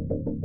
Hello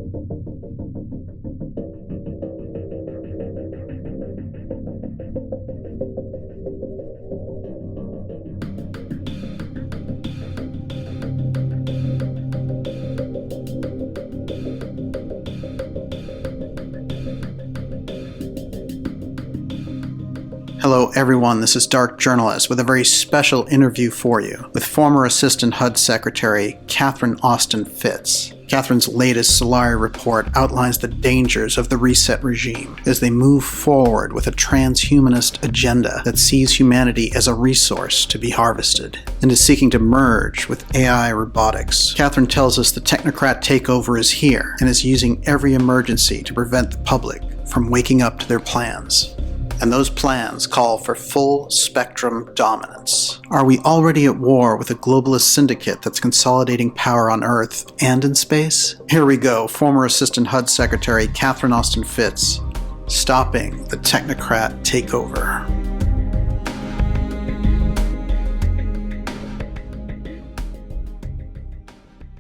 everyone, this is Dark Journalist with a very special interview for you with former Assistant HUD Secretary Catherine Austin Fitts. Catherine's latest Solari report outlines the dangers of the reset regime as they move forward with a transhumanist agenda that sees humanity as a resource to be harvested and is seeking to merge with AI robotics. Catherine tells us the Technocrat Takeover is here and is using every emergency to prevent the public from waking up to their plans. And those plans call for full-spectrum dominance. Are we already at war with a globalist syndicate that's consolidating power on Earth and in space? Here we go, former Assistant HUD Secretary Catherine Austin Fitts, stopping the Technocrat Takeover.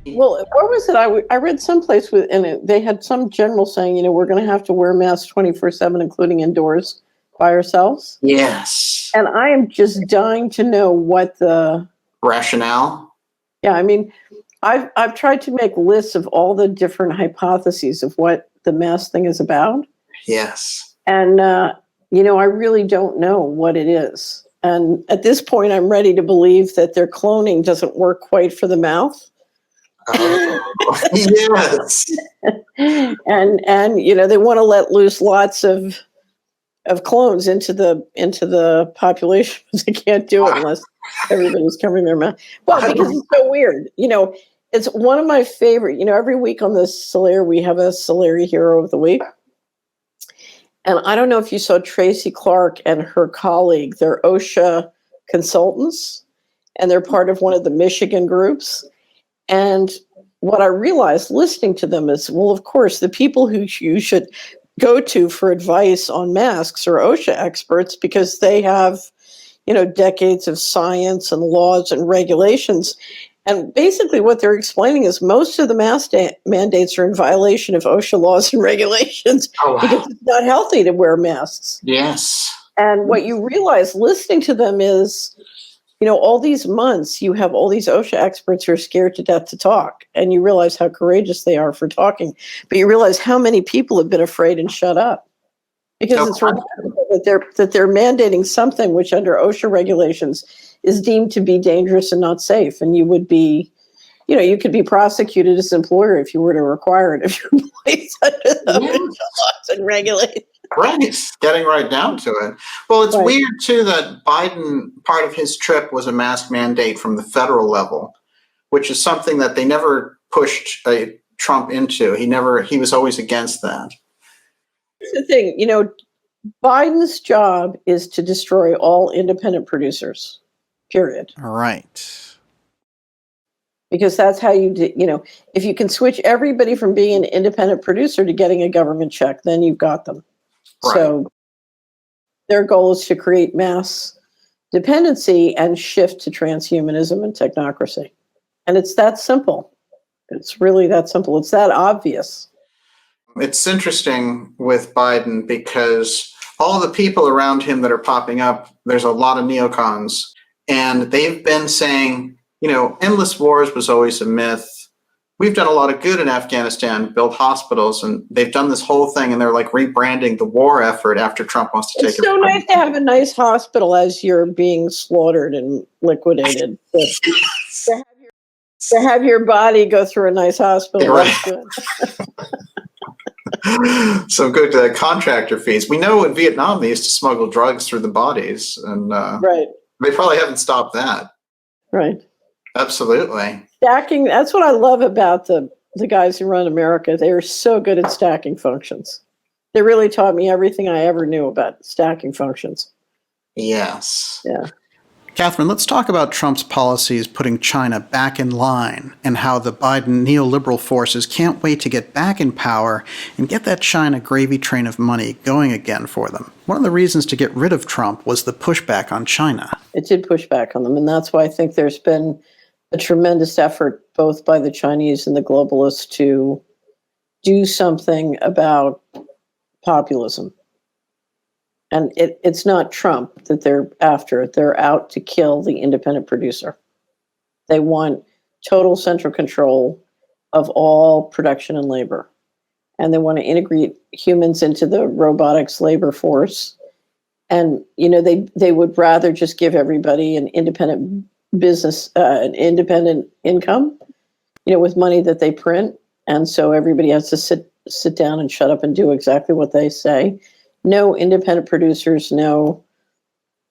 Well, what was it? I read someplace they had some general saying, we're going to have to wear masks 24/7, including indoors, by ourselves. Yes. And I am just dying to know what the rationale. Yeah, I mean, I've tried to make lists of all the different hypotheses of what the mask thing is about. Yes. And I really don't know what it is. And at this point, I'm ready to believe that their cloning doesn't work quite for the mouth. Yes. and they want to let loose lots of clones into the population. They can't do it unless everybody's covering their mouth. Well, because it's so weird. It's one of my favorite. Every week on this Solari, we have a Solari Hero of the Week. And I don't know if you saw Tracy Clark and her colleague. They're OSHA consultants, and they're part of one of the Michigan groups. And what I realized listening to them is, well, of course, the people who you should go to for advice on masks are OSHA experts because they have, decades of science and laws and regulations. And basically what they're explaining is most of the mask mandates are in violation of OSHA laws and regulations because it's not healthy to wear masks. Yes. And what you realize listening to them is, all these months you have all these OSHA experts who are scared to death to talk, and you realize how courageous they are for talking, but you realize how many people have been afraid and shut up because it's remarkable that they're mandating something which under OSHA regulations is deemed to be dangerous and not safe, and you would be, you could be prosecuted as an employer if you were to require it if you're placed under the OSHA laws and regulations. Right, getting right down to it. Well, it's weird, too, that Biden, part of his trip was a mask mandate from the federal level, which is something that they never pushed Trump into. He was always against that. Here's the thing, Biden's job is to destroy all independent producers, period. All right. Because that's how you do, if you can switch everybody from being an independent producer to getting a government check, then you've got them. Right. So their goal is to create mass dependency and shift to transhumanism and technocracy. And it's that simple. It's really that simple. It's that obvious. It's interesting with Biden because all the people around him that are popping up, there's a lot of neocons. And they've been saying, endless wars was always a myth. We've done a lot of good in Afghanistan, built hospitals, and they've done this whole thing, and they're like rebranding the war effort after Trump wants to take it. It's so nice to have a nice hospital as you're being slaughtered and liquidated. to have your body go through a nice hospital, that's good. Some good contractor fees. We know in Vietnam they used to smuggle drugs through the bodies, and they probably haven't stopped that. Right. Absolutely. Stacking, that's what I love about the guys who run America. They are so good at stacking functions. They really taught me everything I ever knew about stacking functions. Yes. Yeah. Catherine, let's talk about Trump's policies putting China back in line and how the Biden neoliberal forces can't wait to get back in power and get that China gravy train of money going again for them. One of the reasons to get rid of Trump was the pushback on China. It did push back on them, and that's why I think there's been a tremendous effort both by the Chinese and the globalists to do something about populism. And it's not Trump that they're after. They're out to kill the independent producer. They want total central control of all production and labor. And they want to integrate humans into the robotics labor force. And, they would rather just give everybody an independent business, an independent income, with money that they print. And so everybody has to sit down and shut up and do exactly what they say. No independent producers, no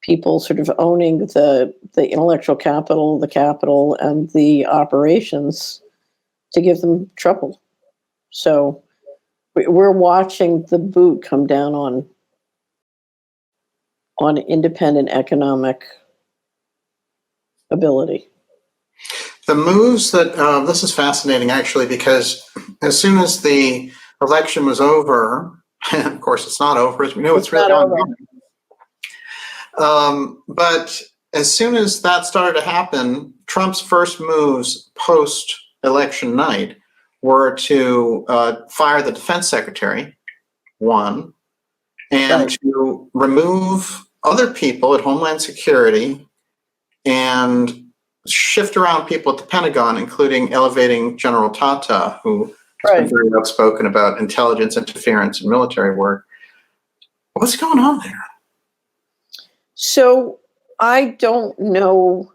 people sort of owning the intellectual capital, the capital, and the operations to give them trouble. So we're watching the boot come down on independent economic ability. The moves that this is fascinating, actually, because as soon as the election was over, and of course it's not over, as we know, it's really ongoing. But as soon as that started to happen, Trump's first moves post-election night were to fire the defense secretary, one, and to remove other people at Homeland Security and shift around people at the Pentagon, including elevating General Tata, who has been very outspoken about intelligence interference in military work. What's going on there? So I don't know.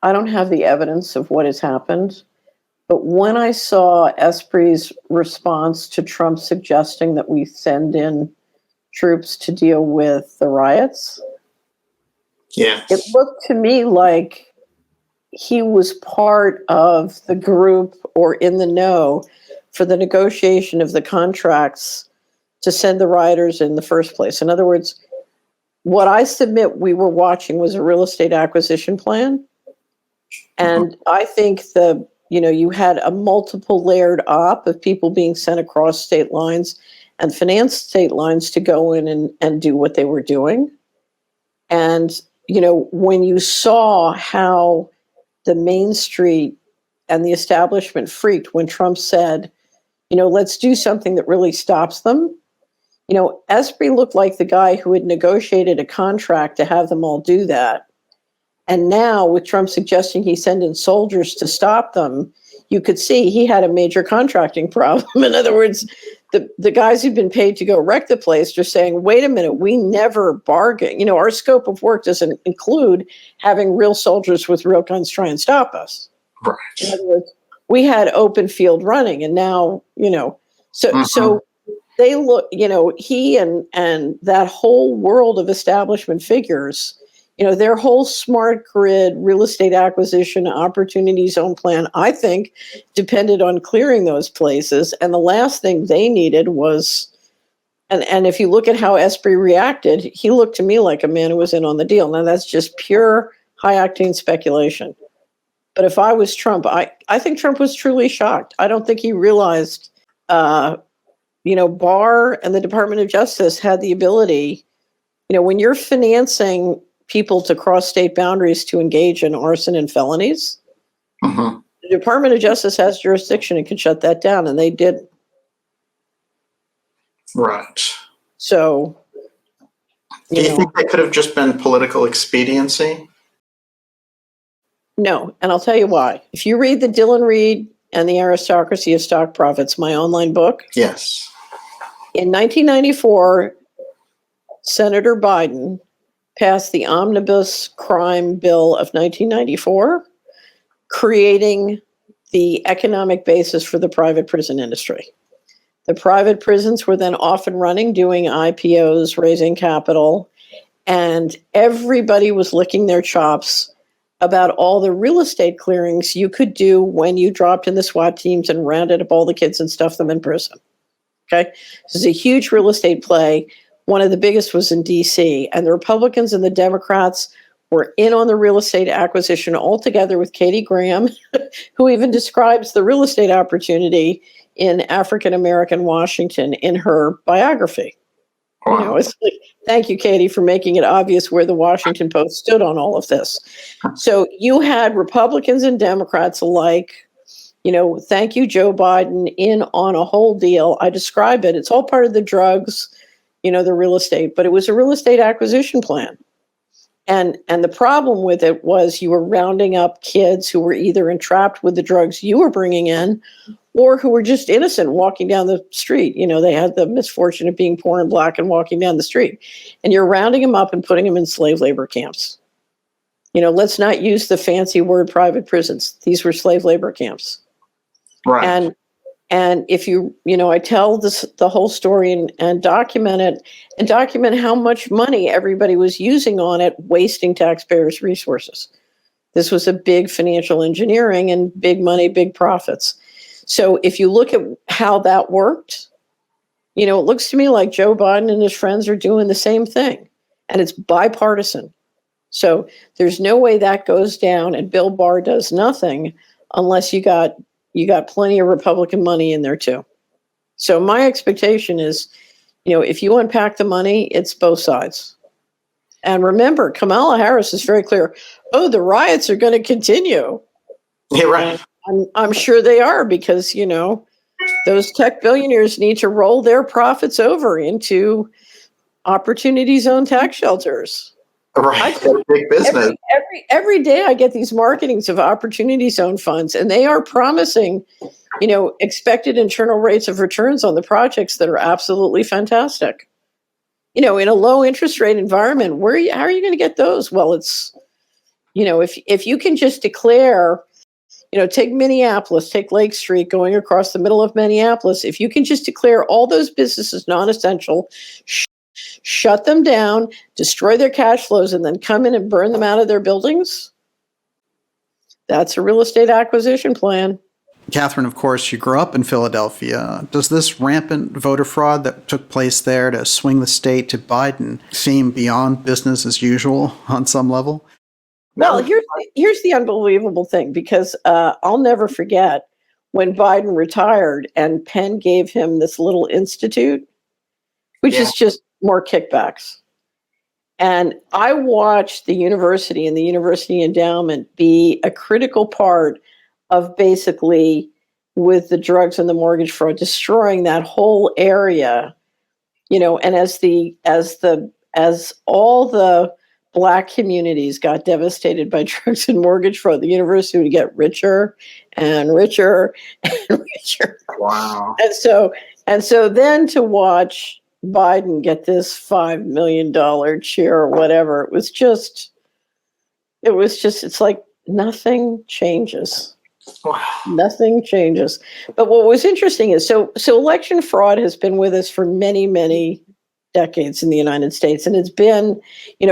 I don't have the evidence of what has happened. But when I saw Esprit's response to Trump suggesting that we send in troops to deal with the riots, it looked to me like he was part of the group or in the know for the negotiation of the contracts to send the rioters in the first place. In other words, what I submit we were watching was a real estate acquisition plan. And I think you had a multiple layered op of people being sent across state lines and finance state lines to go in and do what they were doing. And, when you saw how the Main Street and the establishment freaked when Trump said, let's do something that really stops them. Esprit looked like the guy who had negotiated a contract to have them all do that. And now with Trump suggesting he send in soldiers to stop them, you could see he had a major contracting problem. In other words, the guys who'd been paid to go wreck the place are saying, wait a minute, we never bargain. Our scope of work doesn't include having real soldiers with real guns try and stop us. Right. In other words, we had open field running, and now, so they look, he and that whole world of establishment figures, their whole smart grid real estate acquisition opportunity zone plan, I think, depended on clearing those places. And the last thing they needed was, and if you look at how Esprit reacted, he looked to me like a man who was in on the deal. Now that's just pure high octane speculation. But if I was Trump, I think Trump was truly shocked. I don't think he realized, Barr and the Department of Justice had the ability, when you're financing people to cross state boundaries to engage in arson and felonies, the Department of Justice has jurisdiction and can shut that down, and they did. Right. So, do you think that could have just been political expediency? No, and I'll tell you why. If you read the Dylan Reed and the Aristocracy of Stock Profits, my online book, yes, in 1994, Senator Biden passed the Omnibus Crime Bill of 1994, creating the economic basis for the private prison industry. The private prisons were then off and running, doing IPOs, raising capital, and everybody was licking their chops about all the real estate clearings you could do when you dropped in the SWAT teams and rounded up all the kids and stuffed them in prison. Okay? This is a huge real estate play. One of the biggest was in DC, and the Republicans and the Democrats were in on the real estate acquisition altogether with Katie Graham, who even describes the real estate opportunity in African American Washington in her biography. Wow. It's like, thank you, Katie, for making it obvious where the Washington Post stood on all of this. So you had Republicans and Democrats alike, thank you, Joe Biden, in on a whole deal. I describe it. It's all part of the drugs, the real estate, but it was a real estate acquisition plan. And the problem with it was you were rounding up kids who were either entrapped with the drugs you were bringing in or who were just innocent walking down the street. They had the misfortune of being poor and black and walking down the street. And you're rounding them up and putting them in slave labor camps. Let's not use the fancy word private prisons. These were slave labor camps. Right. And if I tell the whole story and document it and document how much money everybody was using on it, wasting taxpayers' resources. This was a big financial engineering and big money, big profits. So if you look at how that worked, it looks to me like Joe Biden and his friends are doing the same thing, and it's bipartisan. So there's no way that goes down and Bill Barr does nothing unless you got plenty of Republican money in there too. So my expectation is, if you unpack the money, it's both sides. And remember, Kamala Harris is very clear. Oh, the riots are going to continue. Yeah, right. I'm sure they are because, those tech billionaires need to roll their profits over into opportunity zone tax shelters. Right. Big business. Every day I get these marketings of opportunity zone funds, and they are promising, expected internal rates of returns on the projects that are absolutely fantastic. In a low interest rate environment, how are you going to get those? Well, it's, if you can just declare, take Minneapolis, take Lake Street going across the middle of Minneapolis. If you can just declare all those businesses non-essential, shut them down, destroy their cash flows, and then come in and burn them out of their buildings, that's a real estate acquisition plan. Catherine, of course, you grew up in Philadelphia. Does this rampant voter fraud that took place there to swing the state to Biden seem beyond business as usual on some level? Well, here's the unbelievable thing, because I'll never forget when Biden retired and Penn gave him this little institute, which is just more kickbacks. And I watched the university and the university endowment be a critical part of basically, with the drugs and the mortgage fraud, destroying that whole area, and as all the Black communities got devastated by drugs and mortgage fraud, the university would get richer and richer and richer. Wow. And so then to watch Biden get this $5 million chair or whatever, it's like nothing changes. Wow. Nothing changes. But what was interesting is, so election fraud has been with us for many, many decades in the United States. And it's been,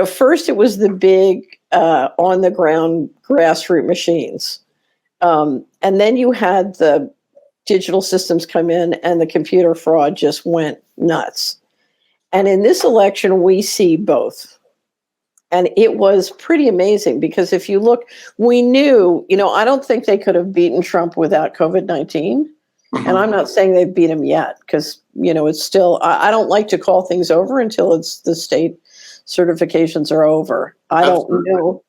first it was the big on the ground grassroots machines. And then you had the digital systems come in and the computer fraud just went nuts. And in this election, we see both. And it was pretty amazing because if you look, we knew, I don't think they could have beaten Trump without COVID-19. And I'm not saying they've beat him yet because, it's still, I don't like to call things over until the state certifications are over. I don't know.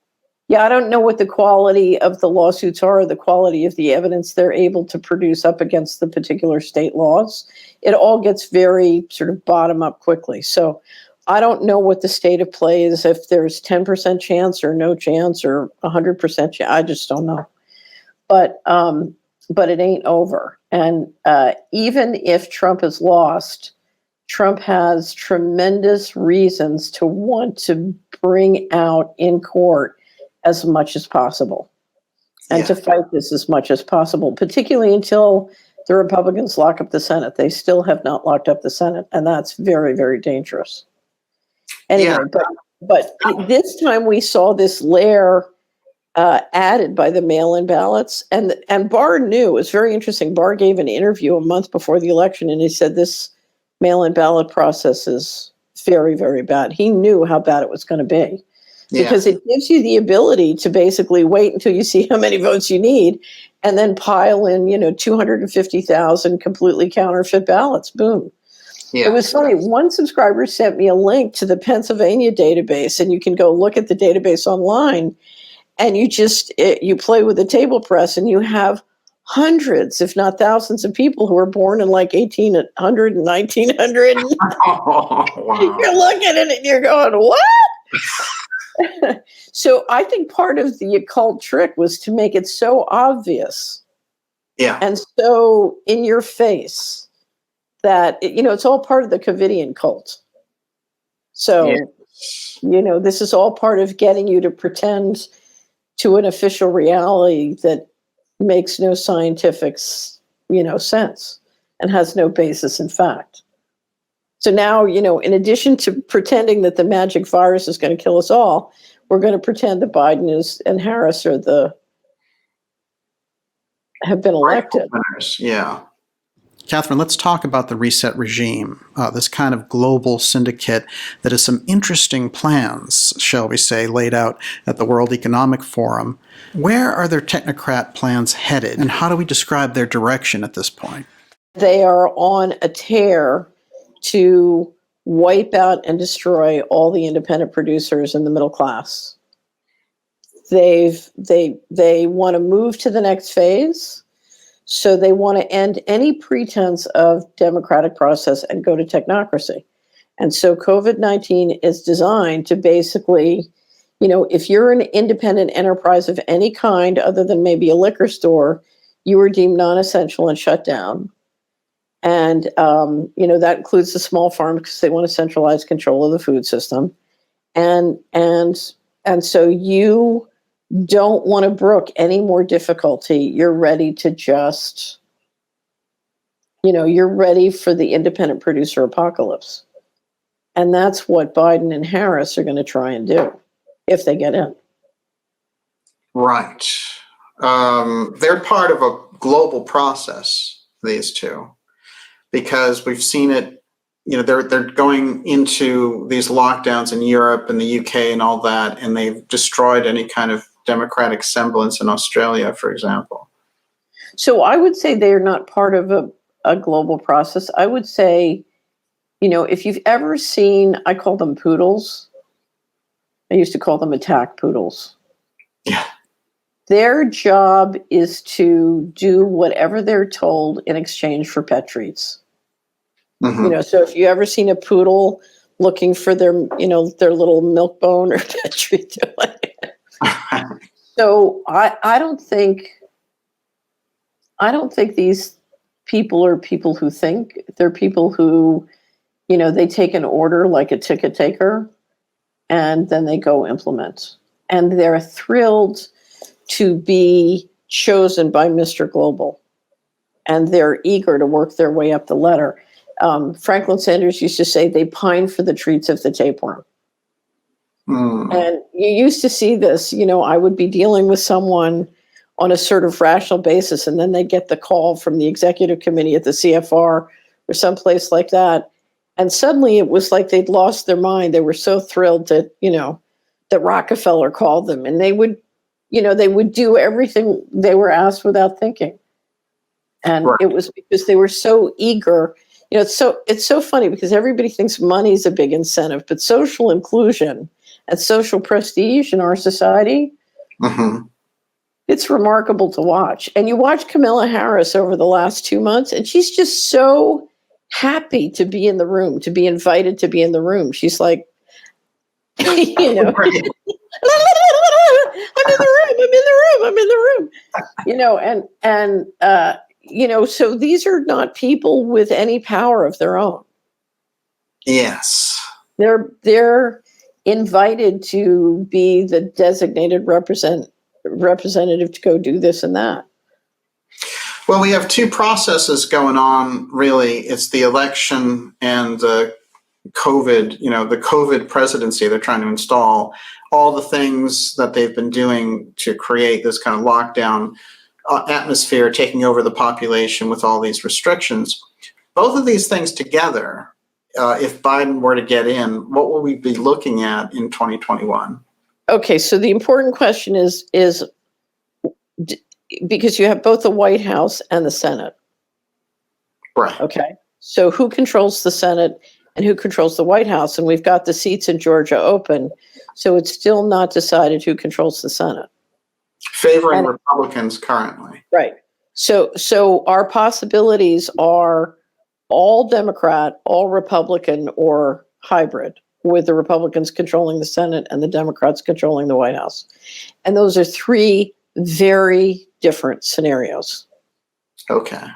Yeah, I don't know what the quality of the lawsuits are or the quality of the evidence they're able to produce up against the particular state laws. It all gets very sort of bottom up quickly. So I don't know what the state of play is, if there's 10% chance or no chance or 100% chance. I just don't know. But it ain't over. And even if Trump is lost, Trump has tremendous reasons to want to bring out in court as much as possible and to fight this as much as possible, particularly until the Republicans lock up the Senate. They still have not locked up the Senate, and that's very, very dangerous. Anyway, but this time we saw this layer added by the mail-in ballots, and Barr knew. It was very interesting. Barr gave an interview a month before the election, and he said this mail-in ballot process is very, very bad. He knew how bad it was going to be because it gives you the ability to basically wait until you see how many votes you need and then pile in, 250,000 completely counterfeit ballots. Boom. Yeah. It was funny. One subscriber sent me a link to the Pennsylvania database, and you can go look at the database online, and you play with the table press, and you have hundreds, if not thousands of people who were born in like 1800 and 1900. Oh, wow. You're looking at it and you're going, what? So I think part of the occult trick was to make it so obvious and so in your face that, it's all part of the Kavinian cult. So, this is all part of getting you to pretend to an official reality that makes no scientific, sense and has no basis in fact. So now, in addition to pretending that the magic virus is going to kill us all, we're going to pretend that Biden and Harris have been elected. Yeah. Catherine, let's talk about the reset regime, this kind of global syndicate that has some interesting plans, shall we say, laid out at the World Economic Forum. Where are their technocrat plans headed, and how do we describe their direction at this point? They are on a tear to wipe out and destroy all the independent producers in the middle class. They want to move to the next phase. So they want to end any pretense of democratic process and go to technocracy. And so COVID-19 is designed to basically, if you're an independent enterprise of any kind other than maybe a liquor store, you are deemed non-essential and shut down. And, that includes the small farm because they want to centralize control of the food system. And so you don't want to brook any more difficulty. You're ready to just, you're ready for the independent producer apocalypse. And that's what Biden and Harris are going to try and do if they get in. Right. They're part of a global process, these two, because we've seen it, they're going into these lockdowns in Europe and the UK and all that, and they've destroyed any kind of democratic semblance in Australia, for example. So I would say they are not part of a global process. I would say, if you've ever seen, I call them poodles. I used to call them attack poodles. Yeah. Their job is to do whatever they're told in exchange for pet treats. Mm-hmm. So if you ever seen a poodle looking for their little milk bone or pet treat, so I don't think these people are people who think. They're people who, they take an order like a ticket taker and then they go implement. And they're thrilled to be chosen by Mr. Global. And they're eager to work their way up the ladder. Franklin Sanders used to say they pine for the treats of the tapeworm. And you used to see this, I would be dealing with someone on a sort of rational basis, and then they get the call from the executive committee at the CFR or someplace like that. And suddenly it was like they'd lost their mind. They were so thrilled that, that Rockefeller called them, and they would do everything they were asked without thinking. And right. It was because they were so eager. It's so funny because everybody thinks money is a big incentive, but social inclusion and social prestige in our society, mm-hmm. It's remarkable to watch. And you watch Kamala Harris over the last 2 months, and she's just so happy to be in the room, to be invited to be in the room. She's like, I'm in the room. So these are not people with any power of their own. Yes. They're invited to be the designated representative to go do this and that. Well, we have two processes going on, really. It's the election and the COVID, the COVID presidency they're trying to install, all the things that they've been doing to create this kind of lockdown atmosphere, taking over the population with all these restrictions. Both of these things together, if Biden were to get in, what will we be looking at in 2021? Okay, so the important question is because you have both the White House and the Senate. Right. Okay, so who controls the Senate and who controls the White House? And we've got the seats in Georgia open, so it's still not decided who controls the Senate. Favoring Republicans currently. Right. So our possibilities are all Democrat, all Republican, or hybrid, with the Republicans controlling the Senate and the Democrats controlling the White House. And those are three very different scenarios. Okay.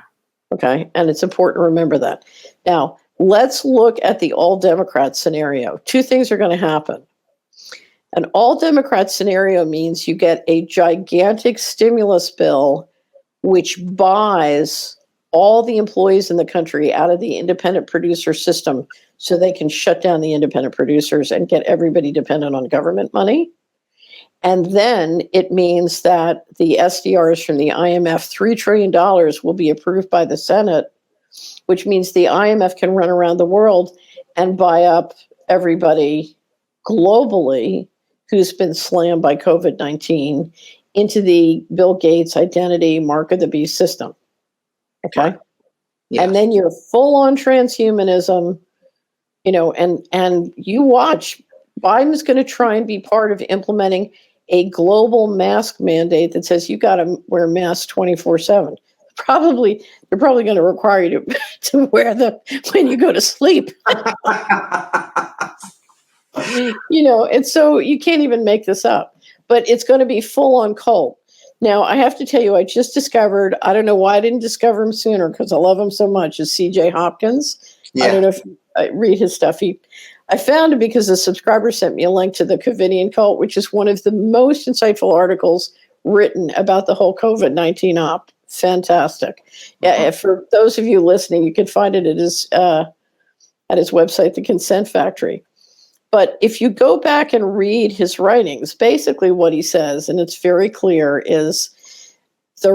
Okay. And it's important to remember that. Now, let's look at the all Democrat scenario. Two things are going to happen. An all Democrat scenario means you get a gigantic stimulus bill which buys all the employees in the country out of the independent producer system so they can shut down the independent producers and get everybody dependent on government money. And then it means that the SDRs from the IMF, $3 trillion, will be approved by the Senate, which means the IMF can run around the world and buy up everybody globally who's been slammed by COVID-19 into the Bill Gates identity mark of the beast system. Okay. Yes. And then you're full on transhumanism, and you watch, Biden's going to try and be part of implementing a global mask mandate that says you got to wear masks 24/7. They're probably going to require you to wear them when you go to sleep. And so you can't even make this up, but it's going to be full on cult. Now, I have to tell you, I just discovered, I don't know why I didn't discover him sooner because I love him so much, is CJ Hopkins. Yeah. I don't know if I read his stuff. I found it because a subscriber sent me a link to the Kavinian Cult, which is one of the most insightful articles written about the whole COVID-19 op. Fantastic. Yeah, for those of you listening, you can find it at his website, The Consent Factory. But if you go back and read his writings, basically what he says, and it's very clear, is the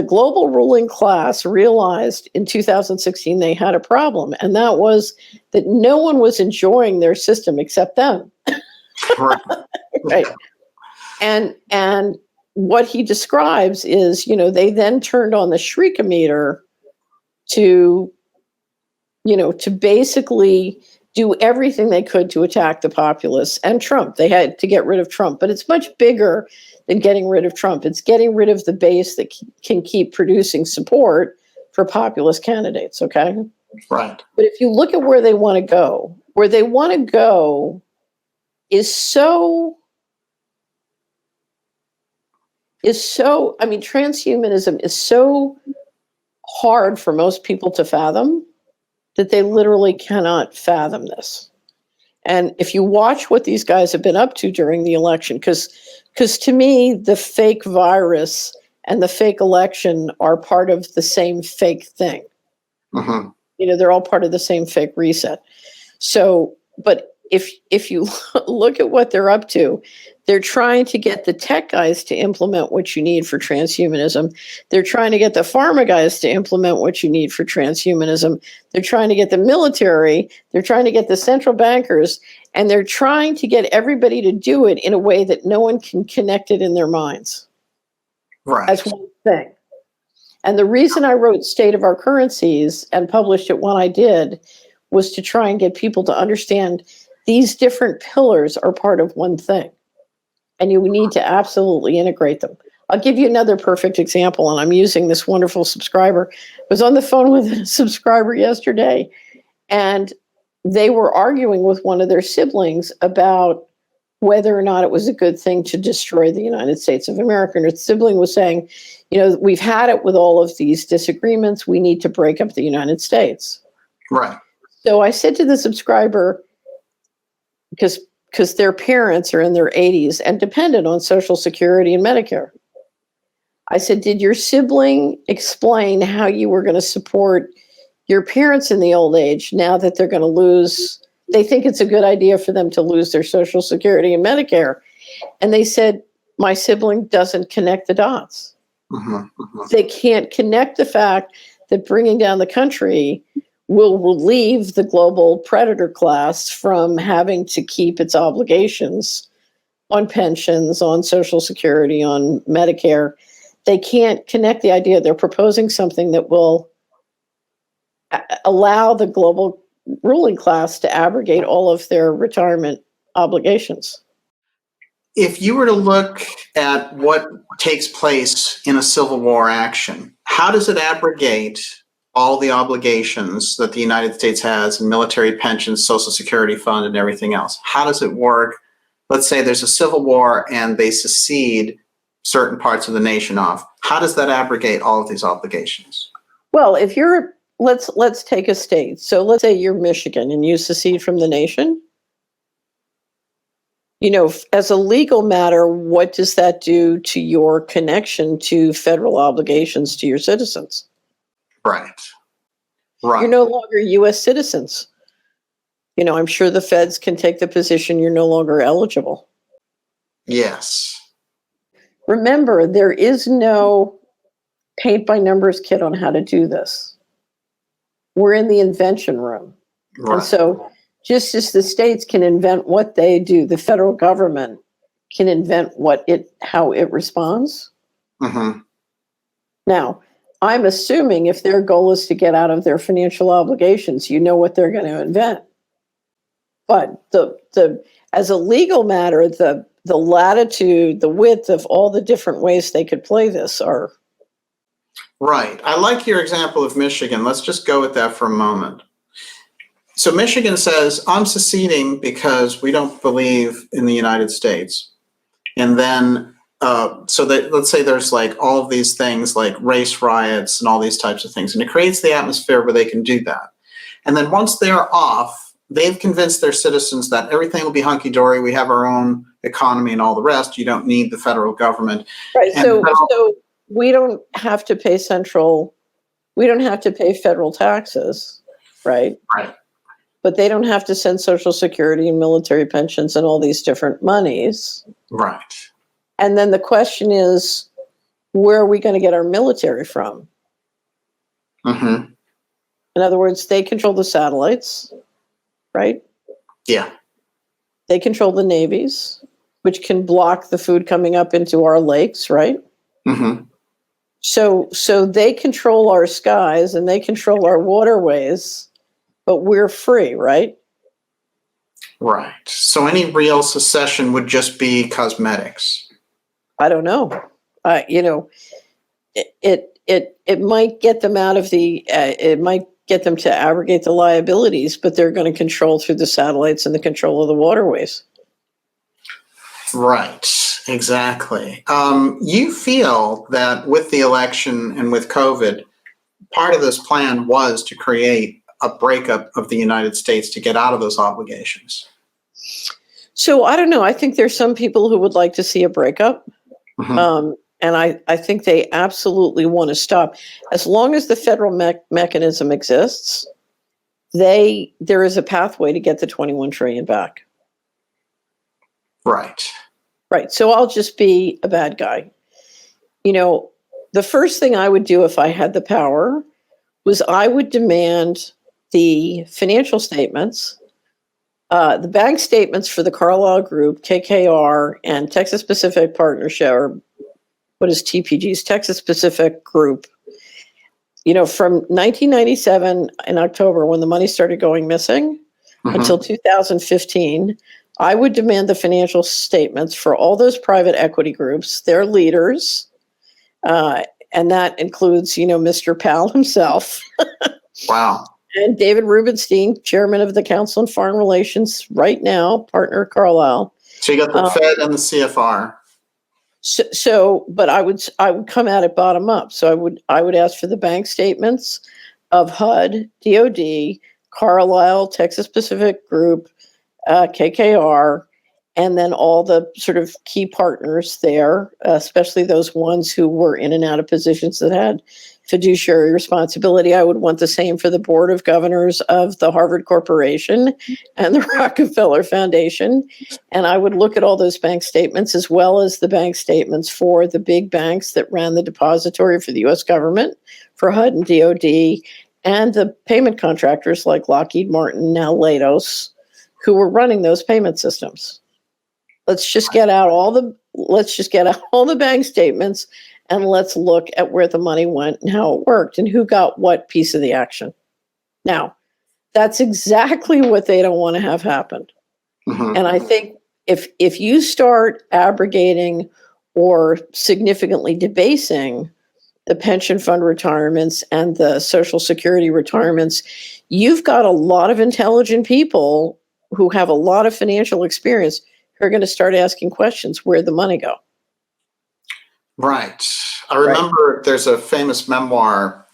global ruling class realized in 2016 they had a problem, and that was that no one was enjoying their system except them. Right. And what he describes is, they then turned on the shriekometer to basically do everything they could to attack the populace and Trump. They had to get rid of Trump, but it's much bigger than getting rid of Trump. It's getting rid of the base that can keep producing support for populist candidates, okay? Right. But if you look at where they want to go, is so, transhumanism is so hard for most people to fathom that they literally cannot fathom this. And if you watch what these guys have been up to during the election, because to me, the fake virus and the fake election are part of the same fake thing. Mm-hmm. They're all part of the same fake reset. So, but if you look at what they're up to, they're trying to get the tech guys to implement what you need for transhumanism. They're trying to get the pharma guys to implement what you need for transhumanism. They're trying to get the military. They're trying to get the central bankers. And they're trying to get everybody to do it in a way that no one can connect it in their minds. Right. That's one thing. And the reason I wrote State of Our Currencies and published it when I did was to try and get people to understand these different pillars are part of one thing. And you need to absolutely integrate them. I'll give you another perfect example, and I'm using this wonderful subscriber. I was on the phone with a subscriber yesterday, and they were arguing with one of their siblings about whether or not it was a good thing to destroy the United States of America. And her sibling was saying, we've had it with all of these disagreements. We need to break up the United States. Right. So I said to the subscriber, because their parents are in their 80s and dependent on Social Security and Medicare. I said, did your sibling explain how you were going to support your parents in the old age now that they're going to lose? They think it's a good idea for them to lose their Social Security and Medicare. And they said, my sibling doesn't connect the dots. Mm-hmm. Mm-hmm. They can't connect the fact that bringing down the country will relieve the global predator class from having to keep its obligations on pensions, on Social Security, on Medicare. They can't connect the idea. They're proposing something that will allow the global ruling class to abrogate all of their retirement obligations. if you were to look at what takes place in a Civil War action, how does it abrogate all the obligations that the United States has in military pensions, Social Security Fund, and everything else? How does it work? Let's say there's a civil war and they secede certain parts of the nation off. How does that abrogate all of these obligations? Well, if you're, let's take a state. So let's say you're Michigan and you secede from the nation. You know, as a legal matter, what does that do to your connection to federal obligations to your citizens? Right. Right. You're no longer U.S. citizens. You know, I'm sure the feds can take the position you're no longer eligible. Yes. Remember, there is no paint by numbers kit on how to do this. We're in the invention room. Right. And so just as the states can invent what they do, the federal government can invent how it responds. Mm-hmm. Now, I'm assuming if their goal is to get out of their financial obligations, you know what they're going to invent. But as a legal matter, the latitude, the width of all the different ways they could play this are. Right. I like your example of Michigan. Let's just go with that for a moment. So Michigan says, I'm seceding because we don't believe in the United States. And then, let's say there's like all of these things like race riots and all these types of things. And it creates the atmosphere where they can do that. And then once they're off, they've convinced their citizens that everything will be hunky-dory. We have our own economy and all the rest. You don't need the federal government. Right. And so we don't have to pay federal taxes, right? Right. But they don't have to send Social Security and military pensions and all these different monies. Right. And then the question is, where are we going to get our military from? Mm-hmm. In other words, they control the satellites, right? Yeah. They control the navies, which can block the food coming up into our lakes, right? Mm-hmm. So they control our skies and they control our waterways, but we're free, right? Right. So any real secession would just be cosmetics. I don't know. It might get them out of it might get them to abrogate the liabilities, but they're going to control through the satellites and the control of the waterways. Right. Exactly. You feel that with the election and with COVID, part of this plan was to create a breakup of the United States to get out of those obligations. So I don't know. I think there's some people who would like to see a breakup. Mm-hmm. And I think they absolutely want to stop. As long as the federal mechanism exists, there is a pathway to get the $21 trillion back. Right. Right. So I'll just be a bad guy. You know, the first thing I would do if I had the power was I would demand the financial statements, the bank statements for the Carlyle Group, KKR, and Texas Pacific Partnership, or what is TPG's Texas Pacific Group. You know, from 1997 in October, when the money started going missing, until 2015, I would demand the financial statements for all those private equity groups, their leaders, and that includes, Mr. Powell himself. Wow. And David Rubenstein, chairman of the Council on Foreign Relations right now, partner Carlyle. So you got the Fed and the CFR. But I would come at it bottom up. So I would ask for the bank statements of HUD, DOD, Carlyle, Texas Pacific Group, KKR, and then all the sort of key partners there, especially those ones who were in and out of positions that had fiduciary responsibility. I would want the same for the board of governors of the Harvard Corporation and the Rockefeller Foundation. And I would look at all those bank statements as well as the bank statements for the big banks that ran the depository for the U.S. government, for HUD and DOD, and the payment contractors like Lockheed Martin, now Leidos, who were running those payment systems. Let's just get out all the bank statements, and let's look at where the money went and how it worked and who got what piece of the action. Now, that's exactly what they don't want to have happen. Mm-hmm. And I think if you start abrogating or significantly debasing the pension fund retirements and the Social Security retirements, you've got a lot of intelligent people who have a lot of financial experience who are going to start asking questions, where'd the money go? Right. I remember there's a famous memoir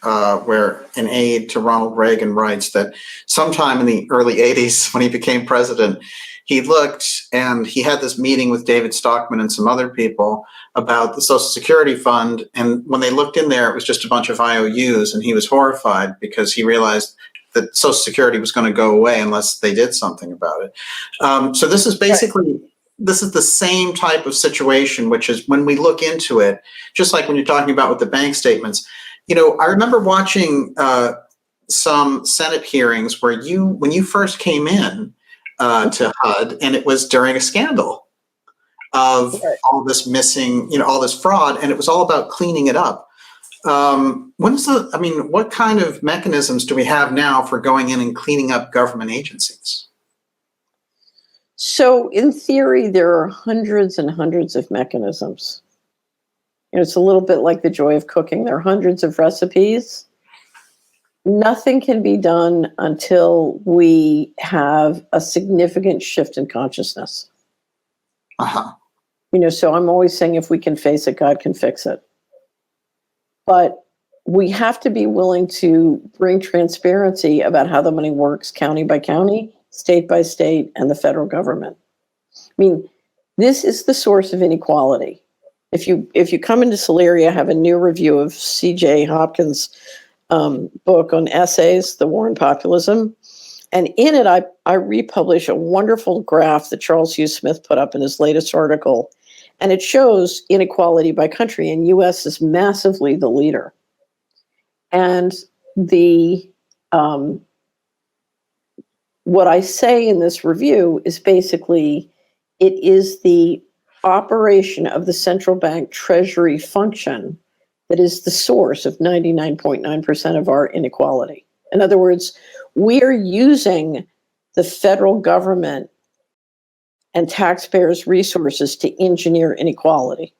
where an aide to Ronald Reagan writes that sometime in the early 80s, when he became president, he looked and he had this meeting with David Stockman and some other people about the Social Security Fund. And when they looked in there, it was just a bunch of IOUs, and he was horrified because he realized that Social Security was going to go away unless they did something about it. So this is basically, this is the same type of situation, which is when we look into it, just like when you're talking about with the bank statements. You know, I remember watching some Senate hearings where when you first came in to HUD, and it was during a scandal of all this missing, you know, all this fraud, and it was all about cleaning it up. What kind of mechanisms do we have now for going in and cleaning up government agencies? So in theory, there are hundreds and hundreds of mechanisms. You know, it's a little bit like the joy of cooking. There are hundreds of recipes. Nothing can be done until we have a significant shift in consciousness. You know, so I'm always saying if we can face it, God can fix it. But we have to be willing to bring transparency about how the money works, county by county, state by state, and the federal government. I mean, this is the source of inequality. If you come into Solari, I have a new review of C.J. Hopkins' book on essays, The War on Populism. And in it, I republish a wonderful graph that Charles Hugh Smith put up in his latest article. And it shows inequality by country, and U.S. is massively the leader. And what I say in this review is basically it is the operation of the central bank treasury function that is the source of 99.9% of our inequality. In other words, we are using the federal government and taxpayers' resources to engineer inequality.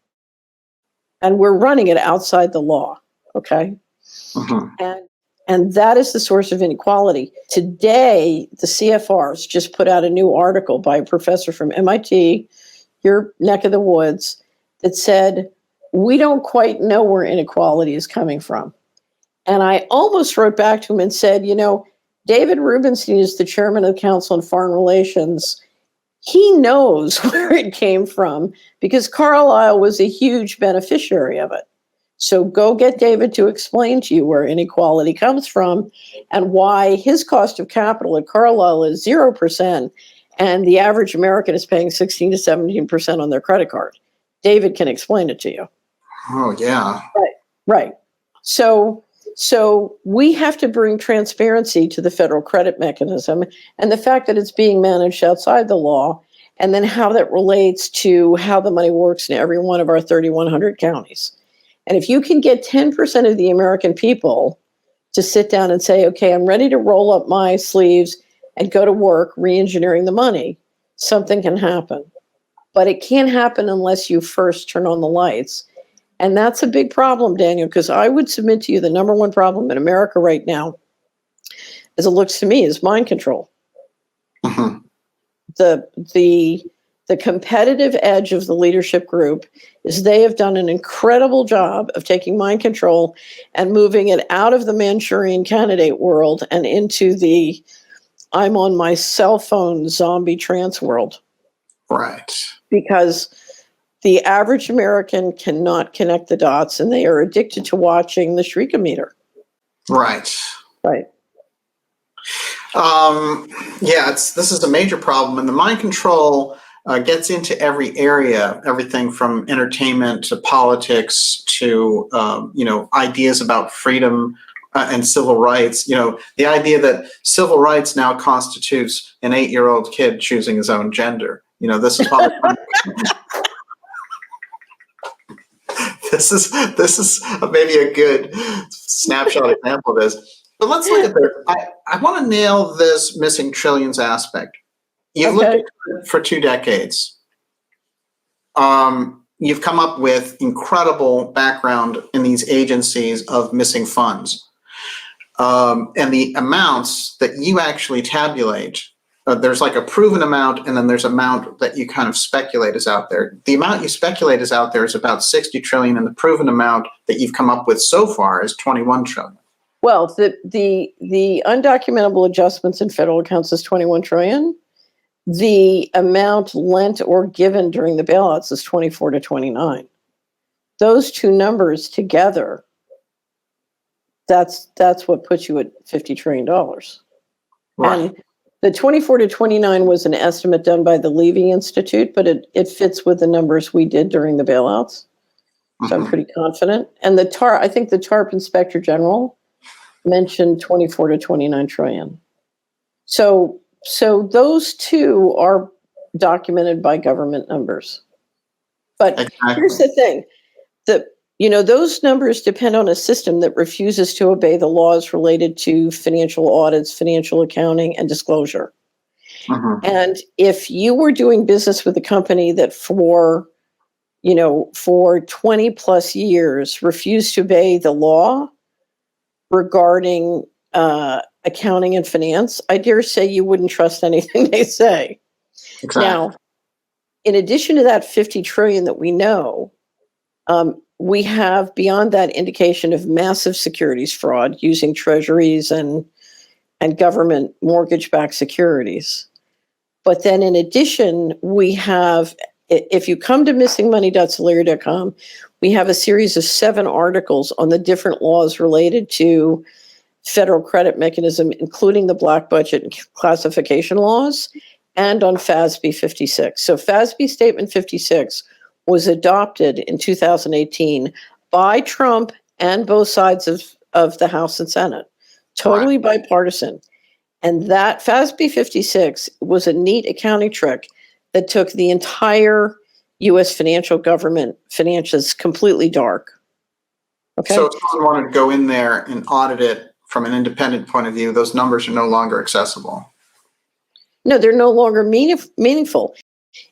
And we're running it outside the law, okay? And that is the source of inequality. Today, the CFRs just put out a new article by a professor from MIT, your neck of the woods, that said, we don't quite know where inequality is coming from. And I almost wrote back to him and said, you know, David Rubenstein is the chairman of the Council on Foreign Relations. He knows where it came from because Carlyle was a huge beneficiary of it. So go get David to explain to you where inequality comes from and why his cost of capital at Carlyle is 0% and the average American is paying 16 to 17% on their credit card. David can explain it to you. Oh, yeah. Right. So we have to bring transparency to the federal credit mechanism and the fact that it's being managed outside the law, and then how that relates to how the money works in every one of our 3,100 counties. And if you can get 10% of the American people to sit down and say, okay, I'm ready to roll up my sleeves and go to work re-engineering the money, something can happen. But it can't happen unless you first turn on the lights. And that's a big problem, Daniel, because I would submit to you the number one problem in America right now, as it looks to me, is mind control. The competitive edge of the leadership group is they have done an incredible job of taking mind control and moving it out of the Manchurian candidate world and into the I'm on my cell phone zombie trance world. Right. Because the average American cannot connect the dots and they are addicted to watching the Shriekometer. Right. Right. This is a major problem, and the mind control gets into every area, everything from entertainment to politics to ideas about freedom and civil rights. You know, the idea that civil rights now constitutes an 8-year-old kid choosing his own gender. You know, this is probably this is maybe a good snapshot example of this. But let's look at this. I want to nail this missing trillions aspect. You've looked at it for 2 decades. you've come up with incredible background in these agencies of missing funds. And the amounts that you actually tabulate, there's like a proven amount, and then there's amount that you kind of speculate is out there. The amount you speculate is out there is about 60 trillion, and the proven amount that you've come up with so far is 21 trillion. Well, the undocumentable adjustments in federal accounts is 21 trillion. The amount lent or given during the bailouts is 24 to 29. Those two numbers together, that's what puts you at $50 trillion. Right. And the 24 to 29 was an estimate done by the Levy Institute, but it fits with the numbers we did during the bailouts. So I'm pretty confident. And I think the TARP Inspector General mentioned 24 to 29 trillion. So those two are documented by government numbers. But Exactly. Here's the thing. Those numbers depend on a system that refuses to obey the laws related to financial audits, financial accounting, and disclosure. And if you were doing business with a company that for 20 plus years refused to obey the law regarding accounting and finance, I dare say you wouldn't trust anything they say. Exactly. Now, in addition to that 50 trillion that we know, we have beyond that indication of massive securities fraud using treasuries and government mortgage-backed securities. But then in addition, we have, if you come to missingmoney.solari.com, we have a series of 7 articles on the different laws related to federal credit mechanism, including the black budget and classification laws, and on FASB 56. So FASB Statement 56 was adopted in 2018 by Trump and both sides of the House and Senate, totally bipartisan. And that FASB 56 was a neat accounting trick that took the entire U.S. financial government financials completely dark. Okay. So if someone wanted to go in there and audit it from an independent point of view, those numbers are no longer accessible. No, they're no longer meaningful.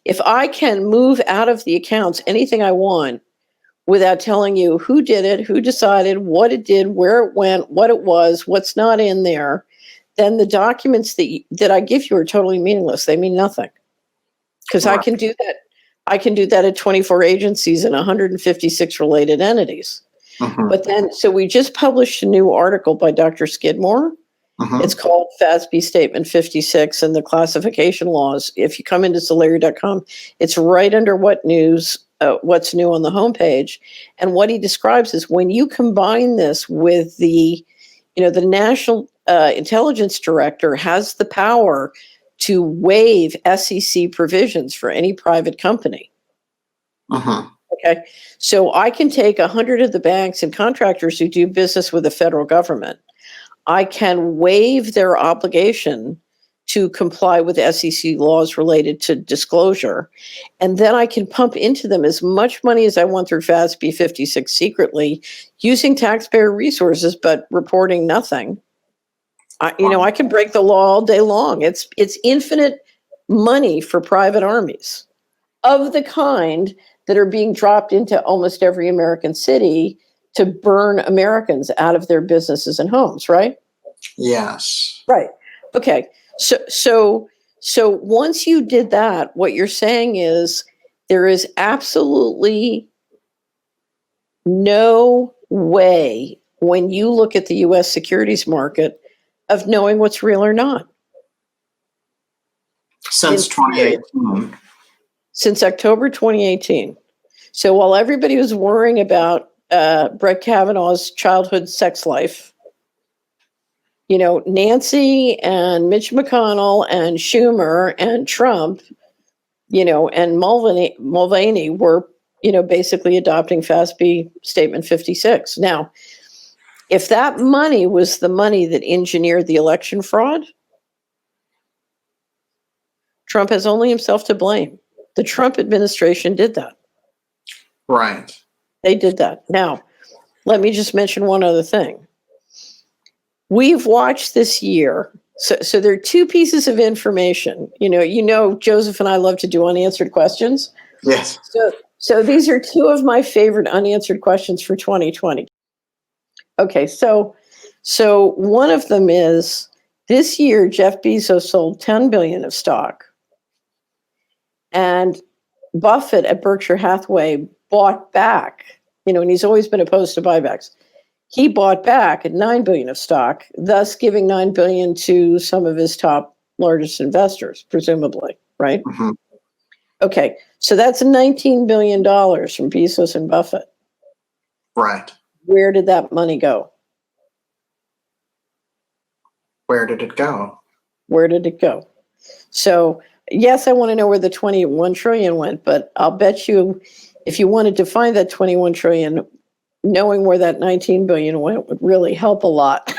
If I can move out of the accounts anything I want without telling you who did it, who decided, what it did, where it went, what it was, what's not in there, then the documents that I give you are totally meaningless. They mean nothing. Because I can do that. I can do that at 24 agencies and 156 related entities. But then, so we just published a new article by Dr. Skidmore. It's called FASB Statement 56 and the classification laws. If you come into Solari.com, it's right under what's new on the homepage. And what he describes is when you combine this with the National Intelligence Director has the power to waive SEC provisions for any private company. Okay. So I can take 100 of the banks and contractors who do business with the federal government. I can waive their obligation to comply with SEC laws related to disclosure. And then I can pump into them as much money as I want through FASB 56 secretly using taxpayer resources, but reporting nothing. I can break the law all day long. It's infinite money for private armies of the kind that are being dropped into almost every American city to burn Americans out of their businesses and homes, right? Yes. Right. Okay. So once you did that, what you're saying is there is absolutely no way when you look at the U.S. securities market of knowing what's real or not. Since 2018. Since October 2018. So while everybody was worrying about Brett Kavanaugh's childhood sex life, Nancy and Mitch McConnell and Schumer and Trump, and Mulvaney were, basically adopting FASB Statement 56. Now, if that money was the money that engineered the election fraud, Trump has only himself to blame. The Trump administration did that. Right. They did that. Now, let me just mention one other thing. We've watched this year. So there are 2 pieces of information. Joseph and I love to do unanswered questions. Yes. So these are two of my favorite unanswered questions for 2020. Okay, so one of them is, this year Jeff Bezos sold 10 billion of stock, and Buffett at Berkshire Hathaway bought back, and he's always been opposed to buybacks. He bought back at 9 billion of stock, thus giving 9 billion to some of his top largest investors, presumably, right? Mm-hmm. Okay, so that's $19 billion from Bezos and Buffett. Right. Where did that money go? Where did it go? Where did it go? So, yes, I want to know where the 21 trillion went, but I'll bet you if you wanted to find that 21 trillion, knowing where that 19 billion went would really help a lot.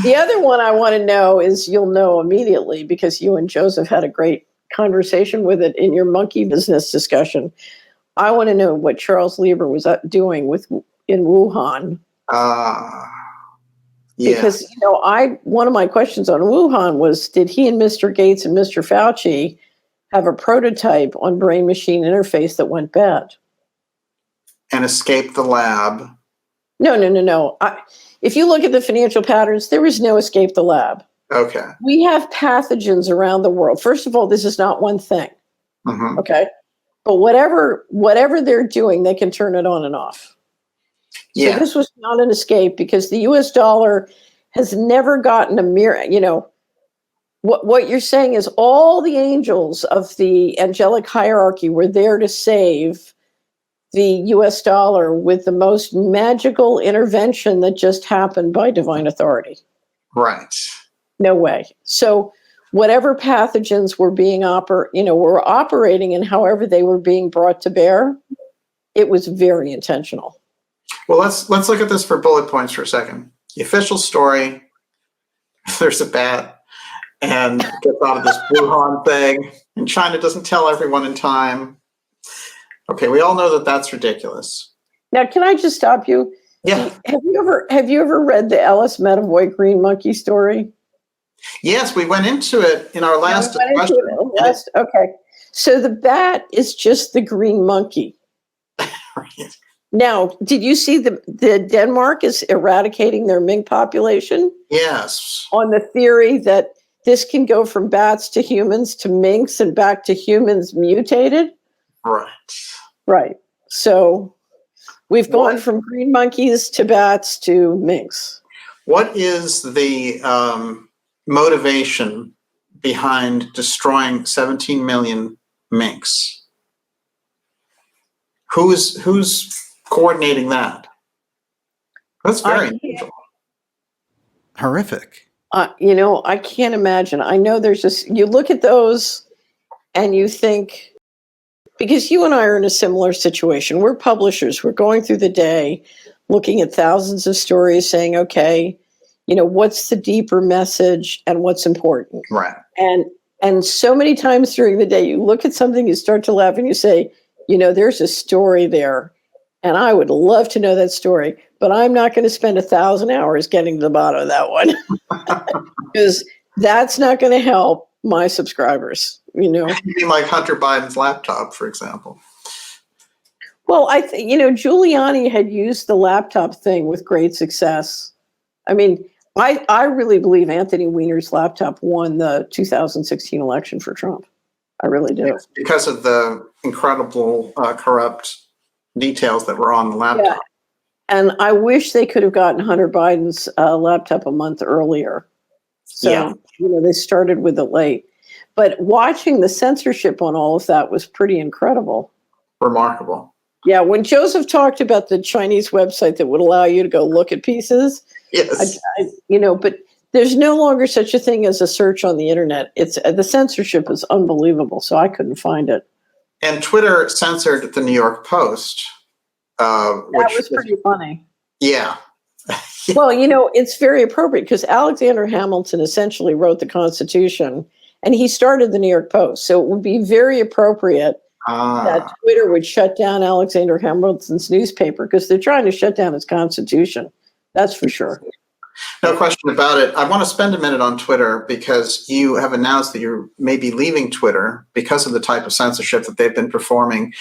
The other one I want to know is, you'll know immediately because you and Joseph had a great conversation with it in your monkey business discussion. I want to know what Charles Lieber was doing in Wuhan. Yeah. Because one of my questions on Wuhan was, did he and Mr. Gates and Mr. Fauci have a prototype on brain-machine interface that went bad and escaped the lab? No. If you look at the financial patterns, there was no escape the lab. Okay. We have pathogens around the world. First of all, this is not one thing. Mm-hmm. Okay. But whatever they're doing, they can turn it on and off. Yeah. So this was not an escape, because the US dollar has never gotten a mirror. What you're saying is all the angels of the angelic hierarchy were there to save the US dollar with the most magical intervention that just happened by divine authority. Right. No way. So whatever pathogens were being were operating, and however they were being brought to bear, it was very intentional. Well, let's look at this for bullet points for a second. The official story: there's a bat and gets out of this Wuhan thing, and China doesn't tell everyone in time. Okay, we all know that that's ridiculous. Now, can I just stop you? Yeah. Have you ever read the Ellis Metavoy green monkey story? Yes, we went into it in our last discussion. Okay. So the bat is just the green monkey. Right. Now, did you see the Denmark is eradicating their mink population? Yes. On the theory that this can go from bats to humans to minks and back to humans mutated? Right. Right. So we've gone from green monkeys to bats to minks. What is the motivation behind destroying 17 million minks? Who's coordinating that? That's very unusual. Horrific. I can't imagine. I know there's this, you look at those and you think, because you and I are in a similar situation. We're publishers. We're going through the day, looking at thousands of stories, saying, okay, what's the deeper message and what's important? Right. And so many times during the day, you look at something, you start to laugh, and you say, there's a story there, and I would love to know that story, but I'm not going to spend 1,000 hours getting to the bottom of that one, because that's not going to help my subscribers. You mean like Hunter Biden's laptop, for example? Well, I think Giuliani had used the laptop thing with great success. I mean, I really believe Anthony Weiner's laptop won the 2016 election for Trump. I really do. Yes, because of the incredible corrupt details that were on the laptop. Yeah. And I wish they could have gotten Hunter Biden's laptop a month earlier. So, they started with it late. But watching the censorship on all of that was pretty incredible. Remarkable. Yeah, when Joseph talked about the Chinese website that would allow you to go look at pieces, yes, but there's no longer such a thing as a search on the internet. It's the censorship is unbelievable, so I couldn't find it. And Twitter censored the New York Post. That was pretty funny. Yeah. Well, it's very appropriate because Alexander Hamilton essentially wrote the Constitution, and he started the New York Post. So it would be very appropriate that Twitter would shut down Alexander Hamilton's newspaper, because they're trying to shut down his Constitution. That's for sure. No question about it. I want to spend a minute on Twitter because you have announced that you may be leaving Twitter because of the type of censorship that they've been performing.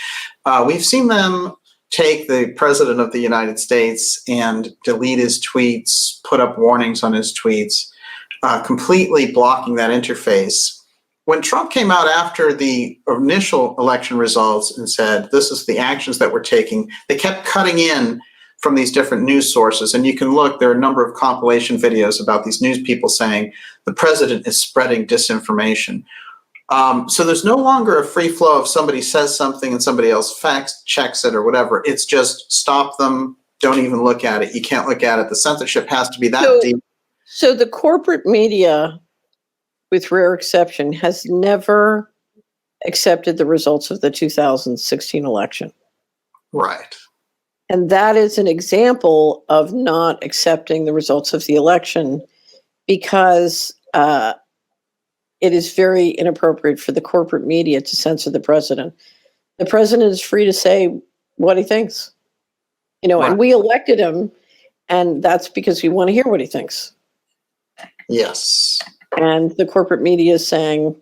We've seen them take the president of the United States and delete his tweets, put up warnings on his tweets, completely blocking that interface. When Trump came out after the initial election results and said, this is the actions that we're taking, they kept cutting in from these different news sources. And you can look, there are a number of compilation videos about these news people saying the president is spreading disinformation. So there's no longer a free flow of somebody says something and somebody else facts checks it or whatever. It's just stop them, don't even look at it. You can't look at it. The censorship has to be that deep. So the corporate media, with rare exception, has never accepted the results of the 2016 election. Right. And that is an example of not accepting the results of the election because it is very inappropriate for the corporate media to censor the president. The president is free to say what he thinks, Right. and we elected him, and that's because we want to hear what he thinks. Yes. And the corporate media is saying,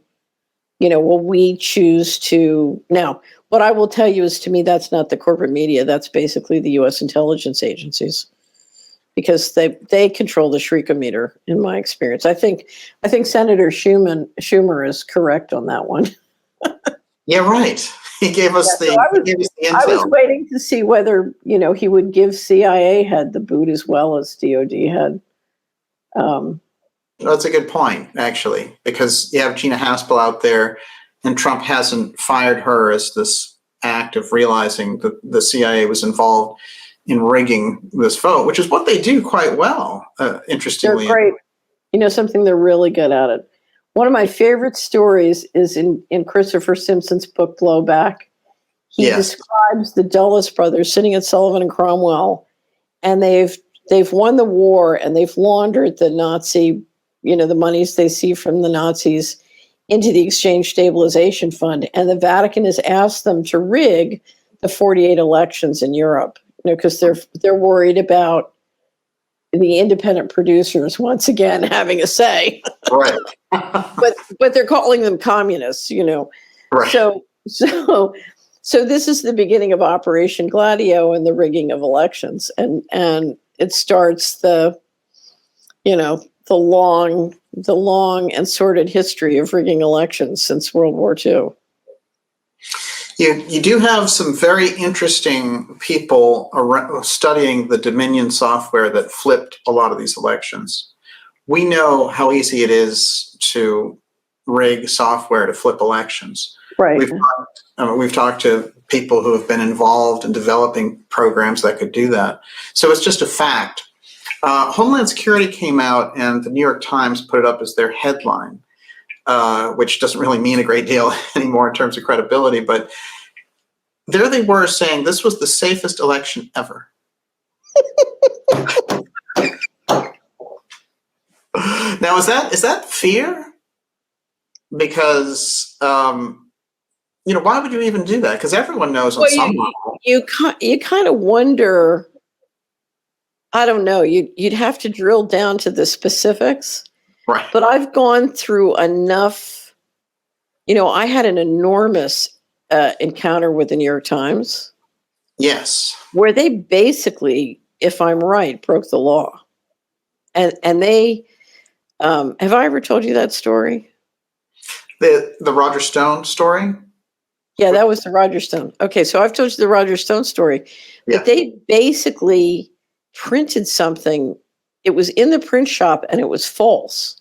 well, we choose to. Now, what I will tell you is, to me, that's not the corporate media. That's basically the U.S. intelligence agencies, because they control the Shriekometer, in my experience. I think Senator Schumer is correct on that one. Yeah, right. He gave us the intel. I was waiting to see whether he would give CIA head the boot as well as DOD head. That's a good point, actually, because you have Gina Haspel out there, and Trump hasn't fired her as this act of realizing that the CIA was involved in rigging this vote, which is what they do quite well, interestingly. They're great. Something, they're really good at it. One of my favorite stories is in Christopher Simpson's book Blowback. He describes the Dulles brothers sitting at Sullivan and Cromwell, and they've won the war, and they've laundered the Nazi, the monies they see from the Nazis into the Exchange Stabilization Fund. And the Vatican has asked them to rig the 48 elections in Europe, because they're worried about the independent producers once again having a say. Right. but they're calling them communists, Right. So this is the beginning of Operation Gladio and the rigging of elections, and it starts the long and sordid history of rigging elections since World War II. You do have some very interesting people studying the Dominion software that flipped a lot of these elections. We know how easy it is to rig software to flip elections. Right. We've talked to people who have been involved in developing programs that could do that. So it's just a fact. Homeland Security came out, and the New York Times put it up as their headline, which doesn't really mean a great deal anymore in terms of credibility, but there they were saying this was the safest election ever. Now, is that fear? Because why would you even do that? Because everyone knows on some level. You kind of wonder. I don't know. You'd have to drill down to the specifics. Right. But I've gone through enough. I had an enormous encounter with the New York Times. Yes. Where they basically, if I'm right, broke the law. And they, have I ever told you that story? The Roger Stone story? Yeah, that was the Roger Stone. Okay, so I've told you the Roger Stone story. Yeah. But they basically printed something. It was in the print shop and it was false.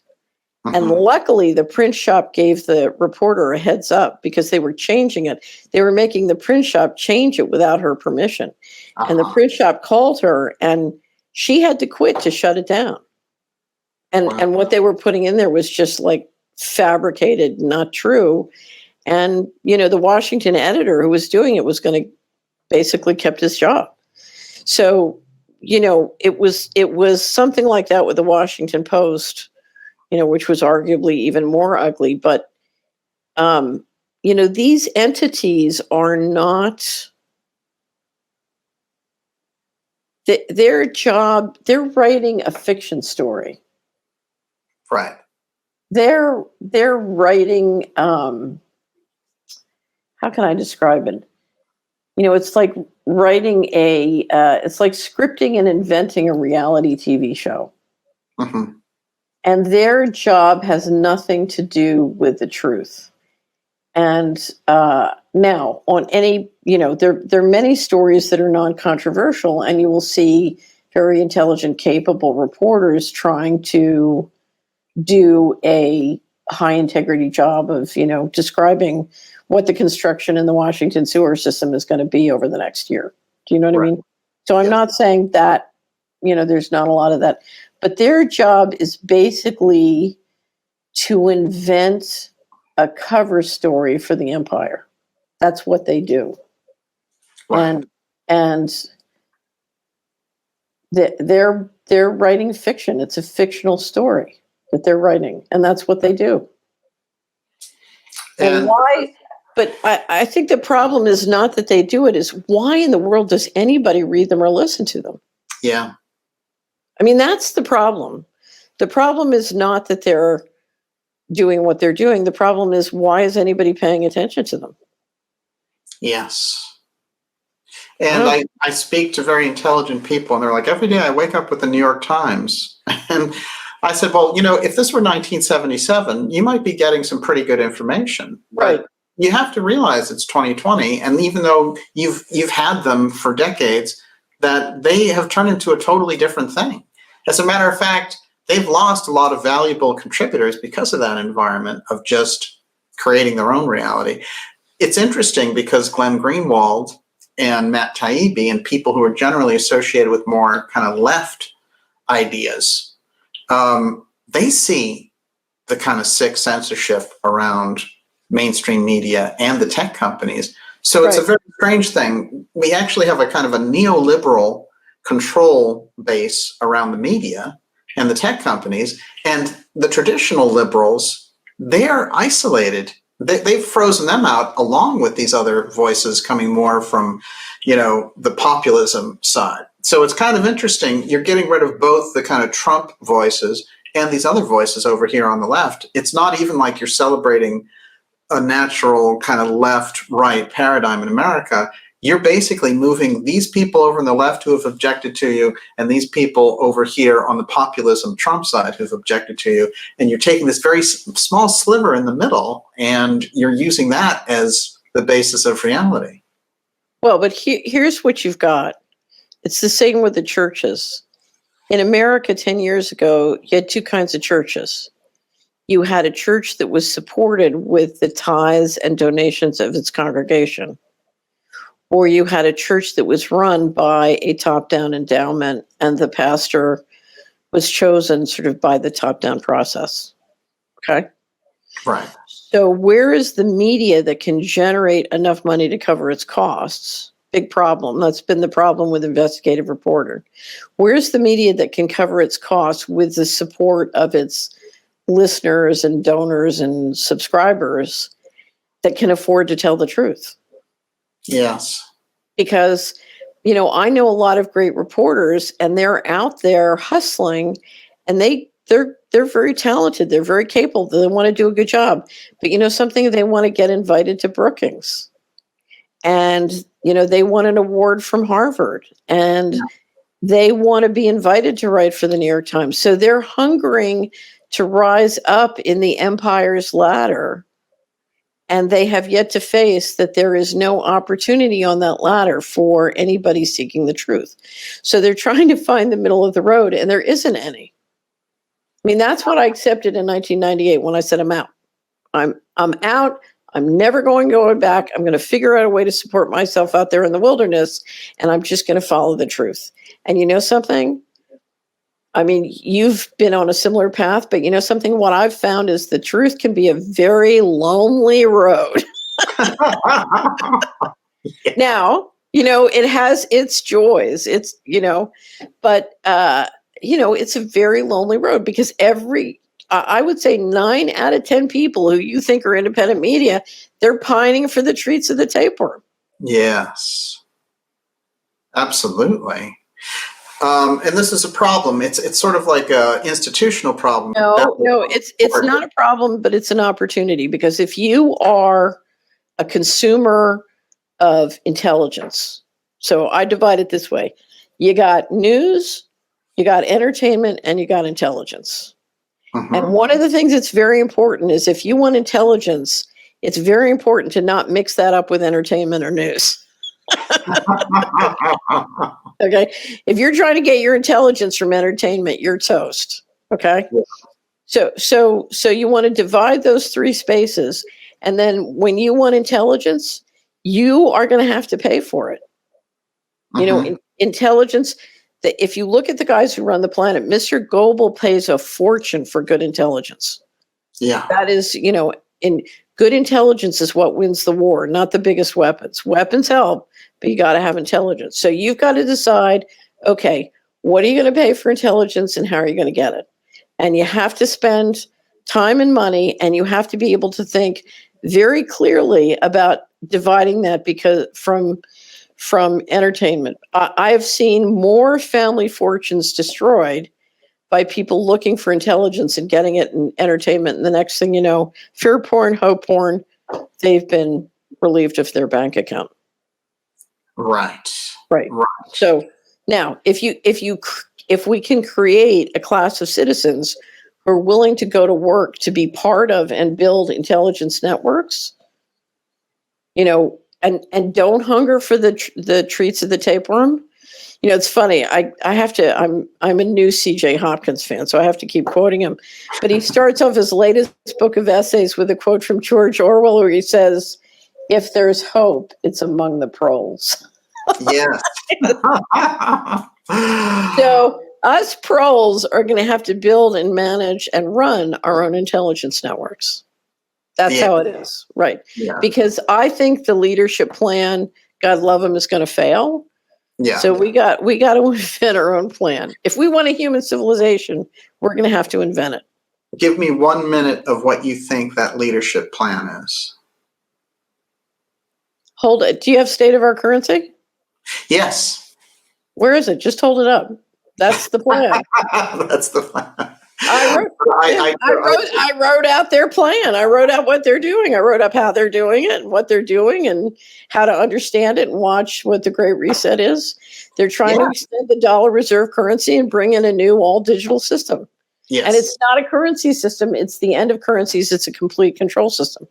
Mm-hmm. And luckily, the print shop gave the reporter a heads up because they were changing it. They were making the print shop change it without her permission. Uh-huh. And the print shop called her, and she had to quit to shut it down. And wow. And what they were putting in there was just like fabricated, not true. And, the Washington editor who was doing it was going to basically kept his job. So, it was something like that with the Washington Post, which was arguably even more ugly. But, these entities are not their job, they're writing a fiction story. Right. They're writing, how can I describe it? It's like writing it's like scripting and inventing a reality TV show. Mm-hmm. And their job has nothing to do with the truth. And now, on any, there are many stories that are non-controversial, and you will see very intelligent, capable reporters trying to do a high-integrity job of, describing what the construction in the Washington sewer system is going to be over the next year. Do you know what I mean? So I'm not saying that, there's not a lot of that. But their job is basically to invent a cover story for the empire. That's what they do. Right. And they're writing fiction. It's a fictional story that they're writing, and that's what they do. And why? But I think the problem is not that they do it, is why in the world does anybody read them or listen to them? Yeah. I mean, that's the problem. The problem is not that they're doing what they're doing. The problem is, why is anybody paying attention to them? Yes. And I speak to very intelligent people, and they're like, every day I wake up with the New York Times. And I said, well, if this were 1977, you might be getting some pretty good information. Right. But you have to realize it's 2020. And even though you've had them for decades, that they have turned into a totally different thing. As a matter of fact, they've lost a lot of valuable contributors because of that environment of just creating their own reality. It's interesting because Glenn Greenwald and Matt Taibbi and people who are generally associated with more kind of left ideas, they see the kind of sick censorship around mainstream media and the tech companies. So it's a very strange thing. We actually have a kind of a neoliberal control base around the media and the tech companies, and the traditional liberals, they're isolated. They've frozen them out along with these other voices coming more from, the populism side. So it's kind of interesting. You're getting rid of both the kind of Trump voices and these other voices over here on the left. It's not even like you're celebrating a natural kind of left-right paradigm in America. You're basically moving these people over on the left who have objected to you and these people over here on the populism Trump side who've objected to you. And you're taking this very small sliver in the middle and you're using that as the basis of reality. Well, but here's what you've got. It's the same with the churches. In America 10 years ago, you had two kinds of churches. You had a church that was supported with the tithes and donations of its congregation, or you had a church that was run by a top-down endowment and the pastor was chosen sort of by the top-down process. Okay? Right. So where is the media that can generate enough money to cover its costs? Big problem. That's been the problem with investigative reporter. Where's the media that can cover its costs with the support of its listeners and donors and subscribers that can afford to tell the truth? Yes. Because, I know a lot of great reporters and they're out there hustling and they're very talented. They're very capable. They want to do a good job. But something, they want to get invited to Brookings. And, they won an award from Harvard. And they want to be invited to write for the New York Times. So they're hungering to rise up in the empire's ladder. And they have yet to face that there is no opportunity on that ladder for anybody seeking the truth. So they're trying to find the middle of the road, and there isn't any. I mean, that's what I accepted in 1998 when I said, I'm out. I'm out. I'm never going back. I'm going to figure out a way to support myself out there in the wilderness, and I'm just going to follow the truth. And you know something? I mean, you've been on a similar path, but something, what I've found is the truth can be a very lonely road. Now, it has its joys. It's, but, it's a very lonely road because I would say 9 out of 10 people who you think are independent media, they're pining for the treats of the tapeworm. Yes. Absolutely. And this is a problem. It's sort of like a institutional problem. No, it's not a problem, but it's an opportunity, because if you are a consumer of intelligence, so I divide it this way: you got news, you got entertainment, and you got intelligence. And one of the things that's very important is, if you want intelligence, it's very important to not mix that up with entertainment or news. Okay. If you're trying to get your intelligence from entertainment, you're toast. Okay. Yeah. So you want to divide those three spaces. And then when you want intelligence, you are going to have to pay for it. You know, intelligence, that if you look at the guys who run the planet, Mr. Global pays a fortune for good intelligence. Yeah. That is, you know, in good intelligence is what wins the war, not the biggest weapons. Weapons help, but you got to have intelligence. So you've got to decide, okay, what are you going to pay for intelligence and how are you going to get it? And you have to spend time and money, and you have to be able to think very clearly about dividing that, because from entertainment. I have seen more family fortunes destroyed by people looking for intelligence and getting it in entertainment. And the next thing you know, fear porn, hope porn, they've been relieved of their bank account. Right. So now, if we can create a class of citizens who are willing to go to work to be part of and build intelligence networks, you know, and don't hunger for the treats of the tapeworm. You know, it's funny. I'm a new C.J. Hopkins fan, so I have to keep quoting him. But he starts off his latest book of essays with a quote from George Orwell, where he says, "If there's hope, it's among the proles." Yes. So us proles are going to have to build and manage and run our own intelligence networks. That's how it is, right? Yeah. Because I think the leadership plan, God love them, is going to fail. Yeah. So we got to invent our own plan. If we want a human civilization, we're going to have to invent it. Give me 1 minute of what you think that leadership plan is. Hold it. Do you have state of our currency? Yes. Where is it? Just hold it up. That's the plan. That's the plan. I wrote out their plan. I wrote out what they're doing. I wrote up how they're doing it and what they're doing and how to understand it and watch what the Great Reset is. They're trying to extend the dollar reserve currency and bring in a new all digital system. Yes. And it's not a currency system. It's the end of currencies. It's a complete control system.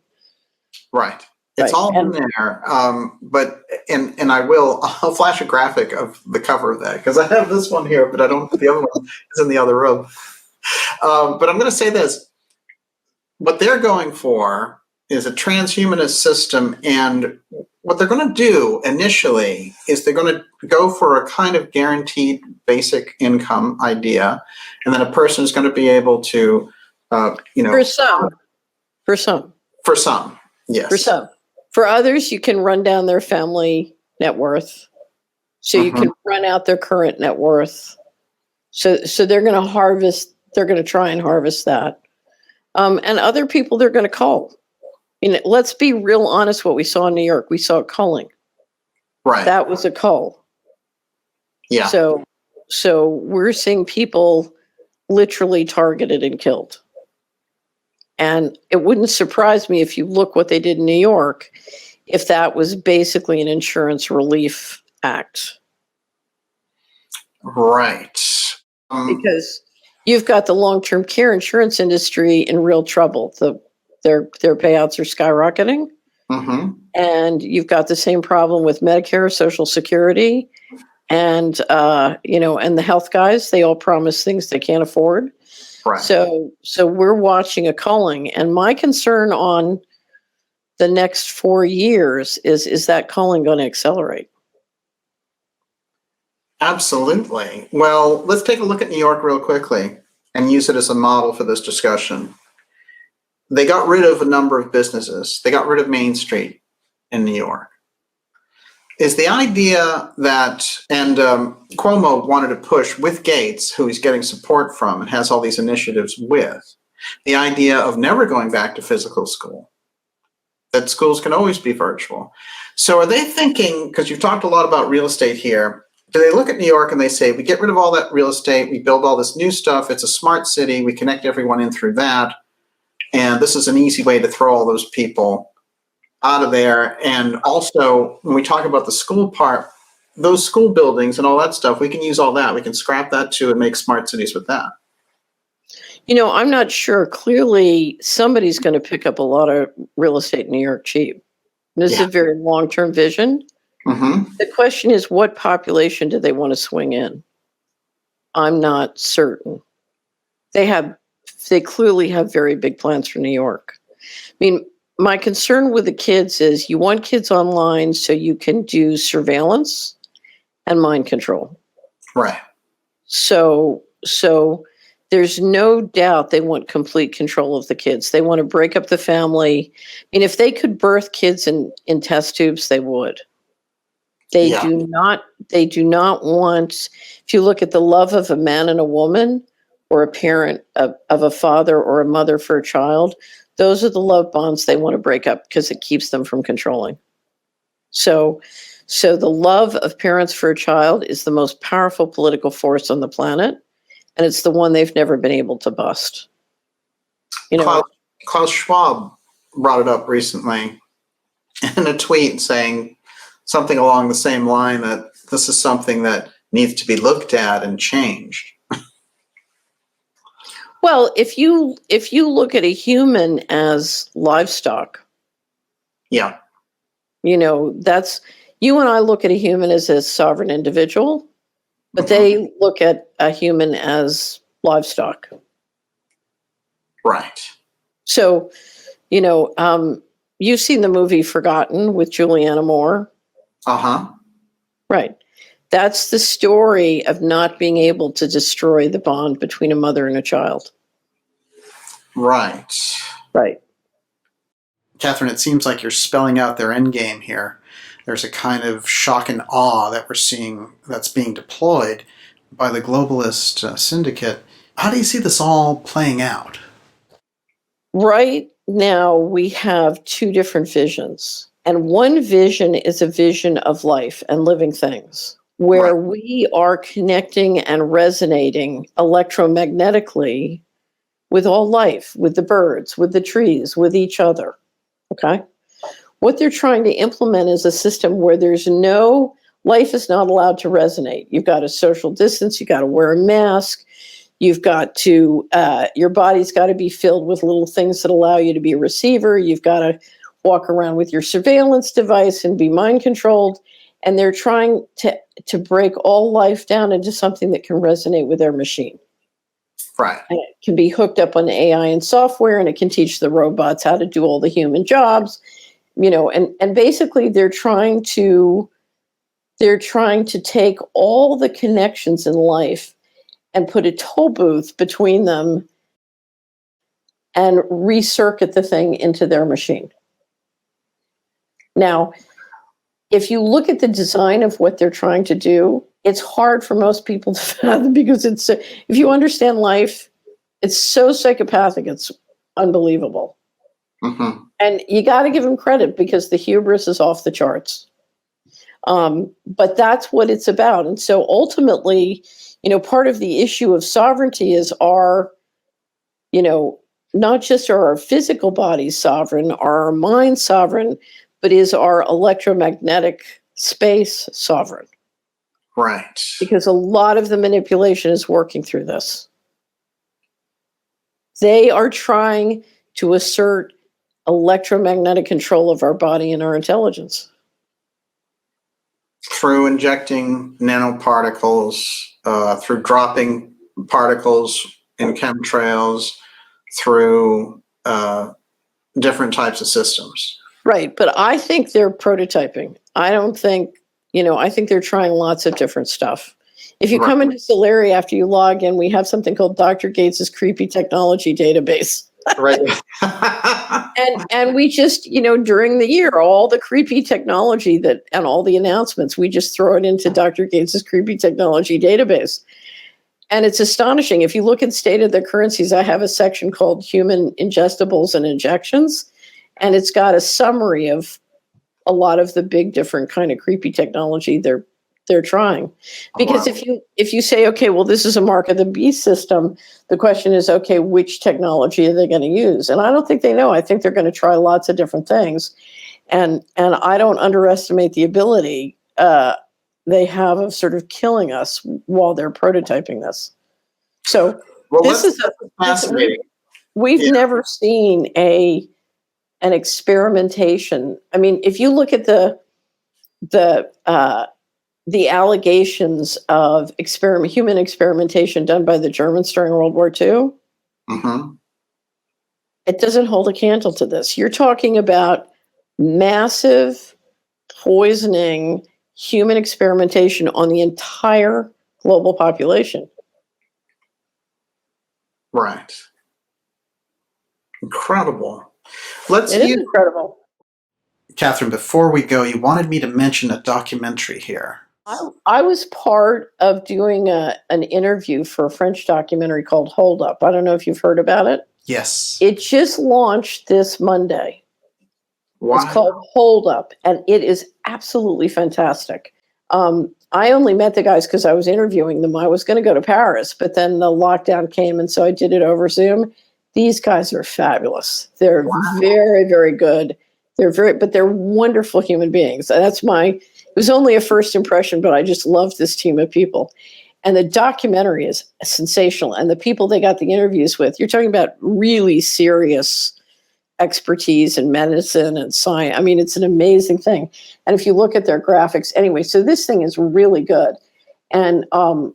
Right. It's all in there. But I'll flash a graphic of the cover of that, because I have this one here, but I don't, the other one is in the other room. But I'm going to say this. What they're going for is a transhumanist system, and what they're going to do initially is they're going to go for a kind of guaranteed basic income idea, and then a person is going to be able to, For some, yes. For some. For others, you can run down their family net worth. So you can run out their current net worth. So they're going to harvest. They're going to try and harvest that. And other people they're going to cull. You know, let's be real honest. What we saw in New York, we saw culling. Right. That was a cull. Yeah. So we're seeing people literally targeted and killed. And it wouldn't surprise me if you look what they did in New York, if that was basically an insurance relief act. Right. Because you've got the long-term care insurance industry in real trouble. Their payouts are skyrocketing. And you've got the same problem with Medicare, Social Security, and and the health guys. They all promise things they can't afford. Right. So we're watching a culling, and my concern on the next 4 years is that culling going to accelerate? Absolutely. Well, let's take a look at New York real quickly and use it as a model for this discussion. They got rid of a number of businesses. They got rid of Main Street in New York. Is the idea that, and Cuomo wanted to push with Gates, who he's getting support from and has all these initiatives with, the idea of never going back to physical school, that schools can always be virtual. So are they thinking, because you've talked a lot about real estate here, So they look at New York and they say, we get rid of all that real estate, we build all this new stuff, it's a smart city, we connect everyone in through that, and this is an easy way to throw all those people out of there. And also, when we talk about the school part, those school buildings and all that stuff, we can use all that. We can scrap that too and make smart cities with that. I'm not sure. Clearly, somebody's going to pick up a lot of real estate in New York cheap. This is a very long-term vision. Mm-hmm. The question is, what population do they want to swing in? I'm not certain. They clearly have very big plans for New York. I mean, my concern with the kids is you want kids online so you can do surveillance and mind control. Right. So there's no doubt they want complete control of the kids. They want to break up the family. I mean, if they could birth kids in test tubes, they would. They do not want, if you look at the love of a man and a woman, or a parent of a father or a mother for a child, those are the love bonds they want to break up because it keeps them from controlling. So the love of parents for a child is the most powerful political force on the planet, and it's the one they've never been able to bust. Klaus Schwab brought it up recently in a tweet saying something along the same line that this is something that needs to be looked at and changed. Well, if you look at a human as livestock, that's, you and I look at a human as a sovereign individual, but they look at a human as livestock. Right. So, you've seen the movie Forgotten with Julianne Moore. Uh-huh. Right. That's the story of not being able to destroy the bond between a mother and a child. Right. Right. Catherine, it seems like you're spelling out their end game here. There's a kind of shock and awe that we're seeing that's being deployed by the globalist syndicate. How do you see this all playing out? Right now, we have two different visions. And one vision is a vision of life and living things, where we are connecting and resonating electromagnetically with all life, with the birds, with the trees, with each other. Okay? What they're trying to implement is a system where life is not allowed to resonate. You've got to social distance, you've got to wear a mask, you've got to, your body's got to be filled with little things that allow you to be a receiver, you've got to walk around with your surveillance device and be mind controlled. And they're trying to break all life down into something that can resonate with their machine. Right. And it can be hooked up on AI and software, and it can teach the robots how to do all the human jobs, and basically they're trying to take all the connections in life and put a toll booth between them and recircuit the thing into their machine. Now, if you look at the design of what they're trying to do, it's hard for most people to fathom because if you understand life, it's so psychopathic, it's unbelievable. Mm-hmm. And you got to give them credit because the hubris is off the charts. But that's what it's about. And so ultimately, part of the issue of sovereignty is not just are our physical bodies sovereign, are our minds sovereign, but is our electromagnetic space sovereign. Right. Because a lot of the manipulation is working through this. They are trying to assert electromagnetic control of our body and our intelligence. Through injecting nanoparticles, through dropping particles in chemtrails, through different types of systems. Right, but I think they're prototyping. I think they're trying lots of different stuff. If you come into Solari after you log in, we have something called Dr. Gates's creepy technology database. Right. and we just, during the year, all the creepy technology and all the announcements, we just throw it into Dr. Gates's creepy technology database. And it's astonishing. If you look at State of the Currencies, I have a section called Human Ingestibles and Injections, and it's got a summary of a lot of the big different kind of creepy technology they're they're trying. Because if you say, okay, well, this is a mark of the beast system, the question is, okay, which technology are they going to use? And I don't think they know. I think they're going to try lots of different things. And I don't underestimate the ability they have of sort of killing us while they're prototyping this. So this is fascinating. We've never seen an experimentation. I mean, if you look at the allegations of human experimentation done by the Germans during World War II, it doesn't hold a candle to this. You're talking about massive poisoning human experimentation on the entire global population. Right. Incredible. It is incredible. Catherine, before we go, you wanted me to mention a documentary here. I was part of doing an interview for a French documentary called Hold Up. I don't know if you've heard about it. Yes. It just launched this Monday. Wow. It's called Hold Up, and it is absolutely fantastic. I only met the guys because I was interviewing them. I was going to go to Paris, but then the lockdown came, and so I did it over Zoom. These guys are fabulous. They're very, very good. But they're wonderful human beings. It was only a first impression, but I just love this team of people. And the documentary is sensational. And the people they got the interviews with, you're talking about really serious expertise in medicine and science. I mean, it's an amazing thing. And if you look at their graphics, anyway, so this thing is really good. And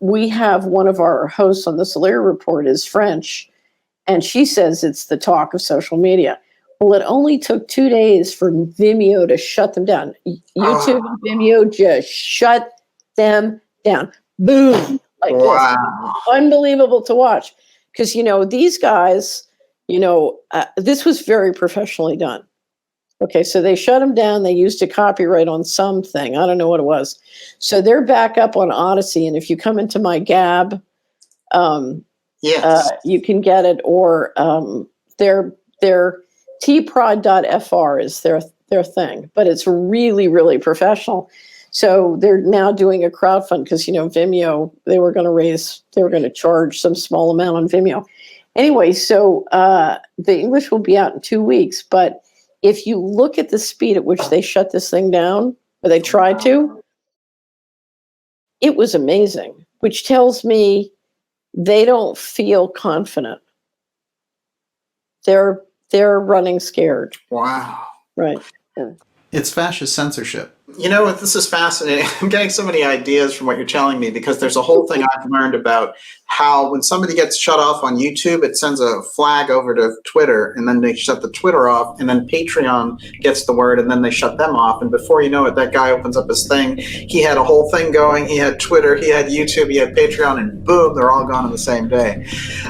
we have one of our hosts on the Solari Report is French, and she says it's the talk of social media. Well, it only took 2 days for Vimeo to shut them down. YouTube and Vimeo just shut them down. Boom. Like this. Unbelievable to watch. Because, these guys, this was very professionally done. Okay, so they shut them down. They used a copyright on something. I don't know what it was. So they're back up on Odyssey. And if you come into my Gab, you can get it. Or their tprod.fr is their thing. But it's really, really professional. So they're now doing a crowdfund because, Vimeo, they were going to charge some small amount on Vimeo. Anyway, so the English will be out in 2 weeks. But if you look at the speed at which they shut this thing down, or they tried to, it was amazing, which tells me they don't feel confident. They're running scared. Wow. Right. Yeah. It's fascist censorship. This is fascinating. I'm getting so many ideas from what you're telling me, because there's a whole thing I've learned about how when somebody gets shut off on YouTube, it sends a flag over to Twitter, and then they shut the Twitter off, and then Patreon gets the word, and then they shut them off. And before you know it, that guy opens up his thing. He had a whole thing going. He had Twitter, he had YouTube, he had Patreon, and boom, they're all gone on the same day.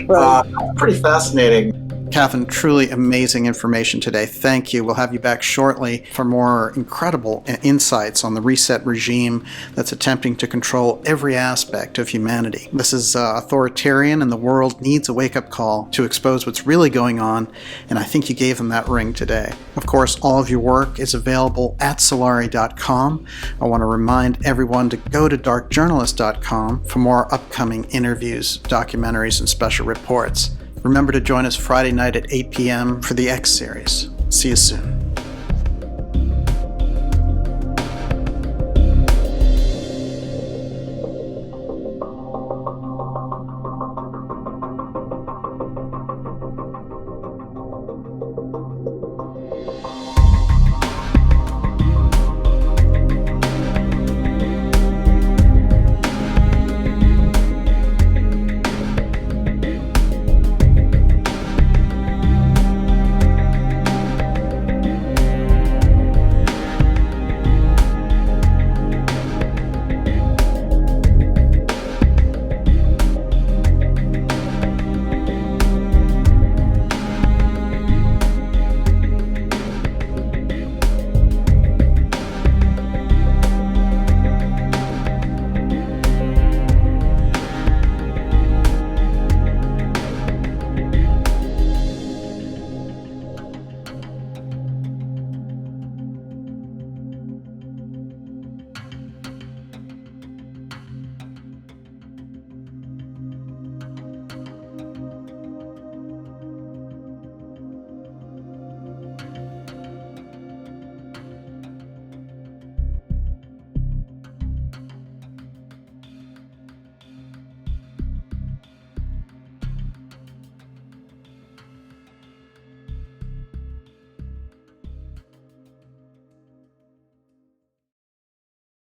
Right. Pretty fascinating. Catherine, truly amazing information today. Thank you. We'll have you back shortly for more incredible insights on the reset regime that's attempting to control every aspect of humanity. This is authoritarian, and the world needs a wake-up call to expose what's really going on, and I think you gave them that ring today. Of course, all of your work is available at Solari.com. I want to remind everyone to go to darkjournalist.com for more upcoming interviews, documentaries, and special reports. Remember to join us Friday night at 8 p.m. for the X series. See you soon.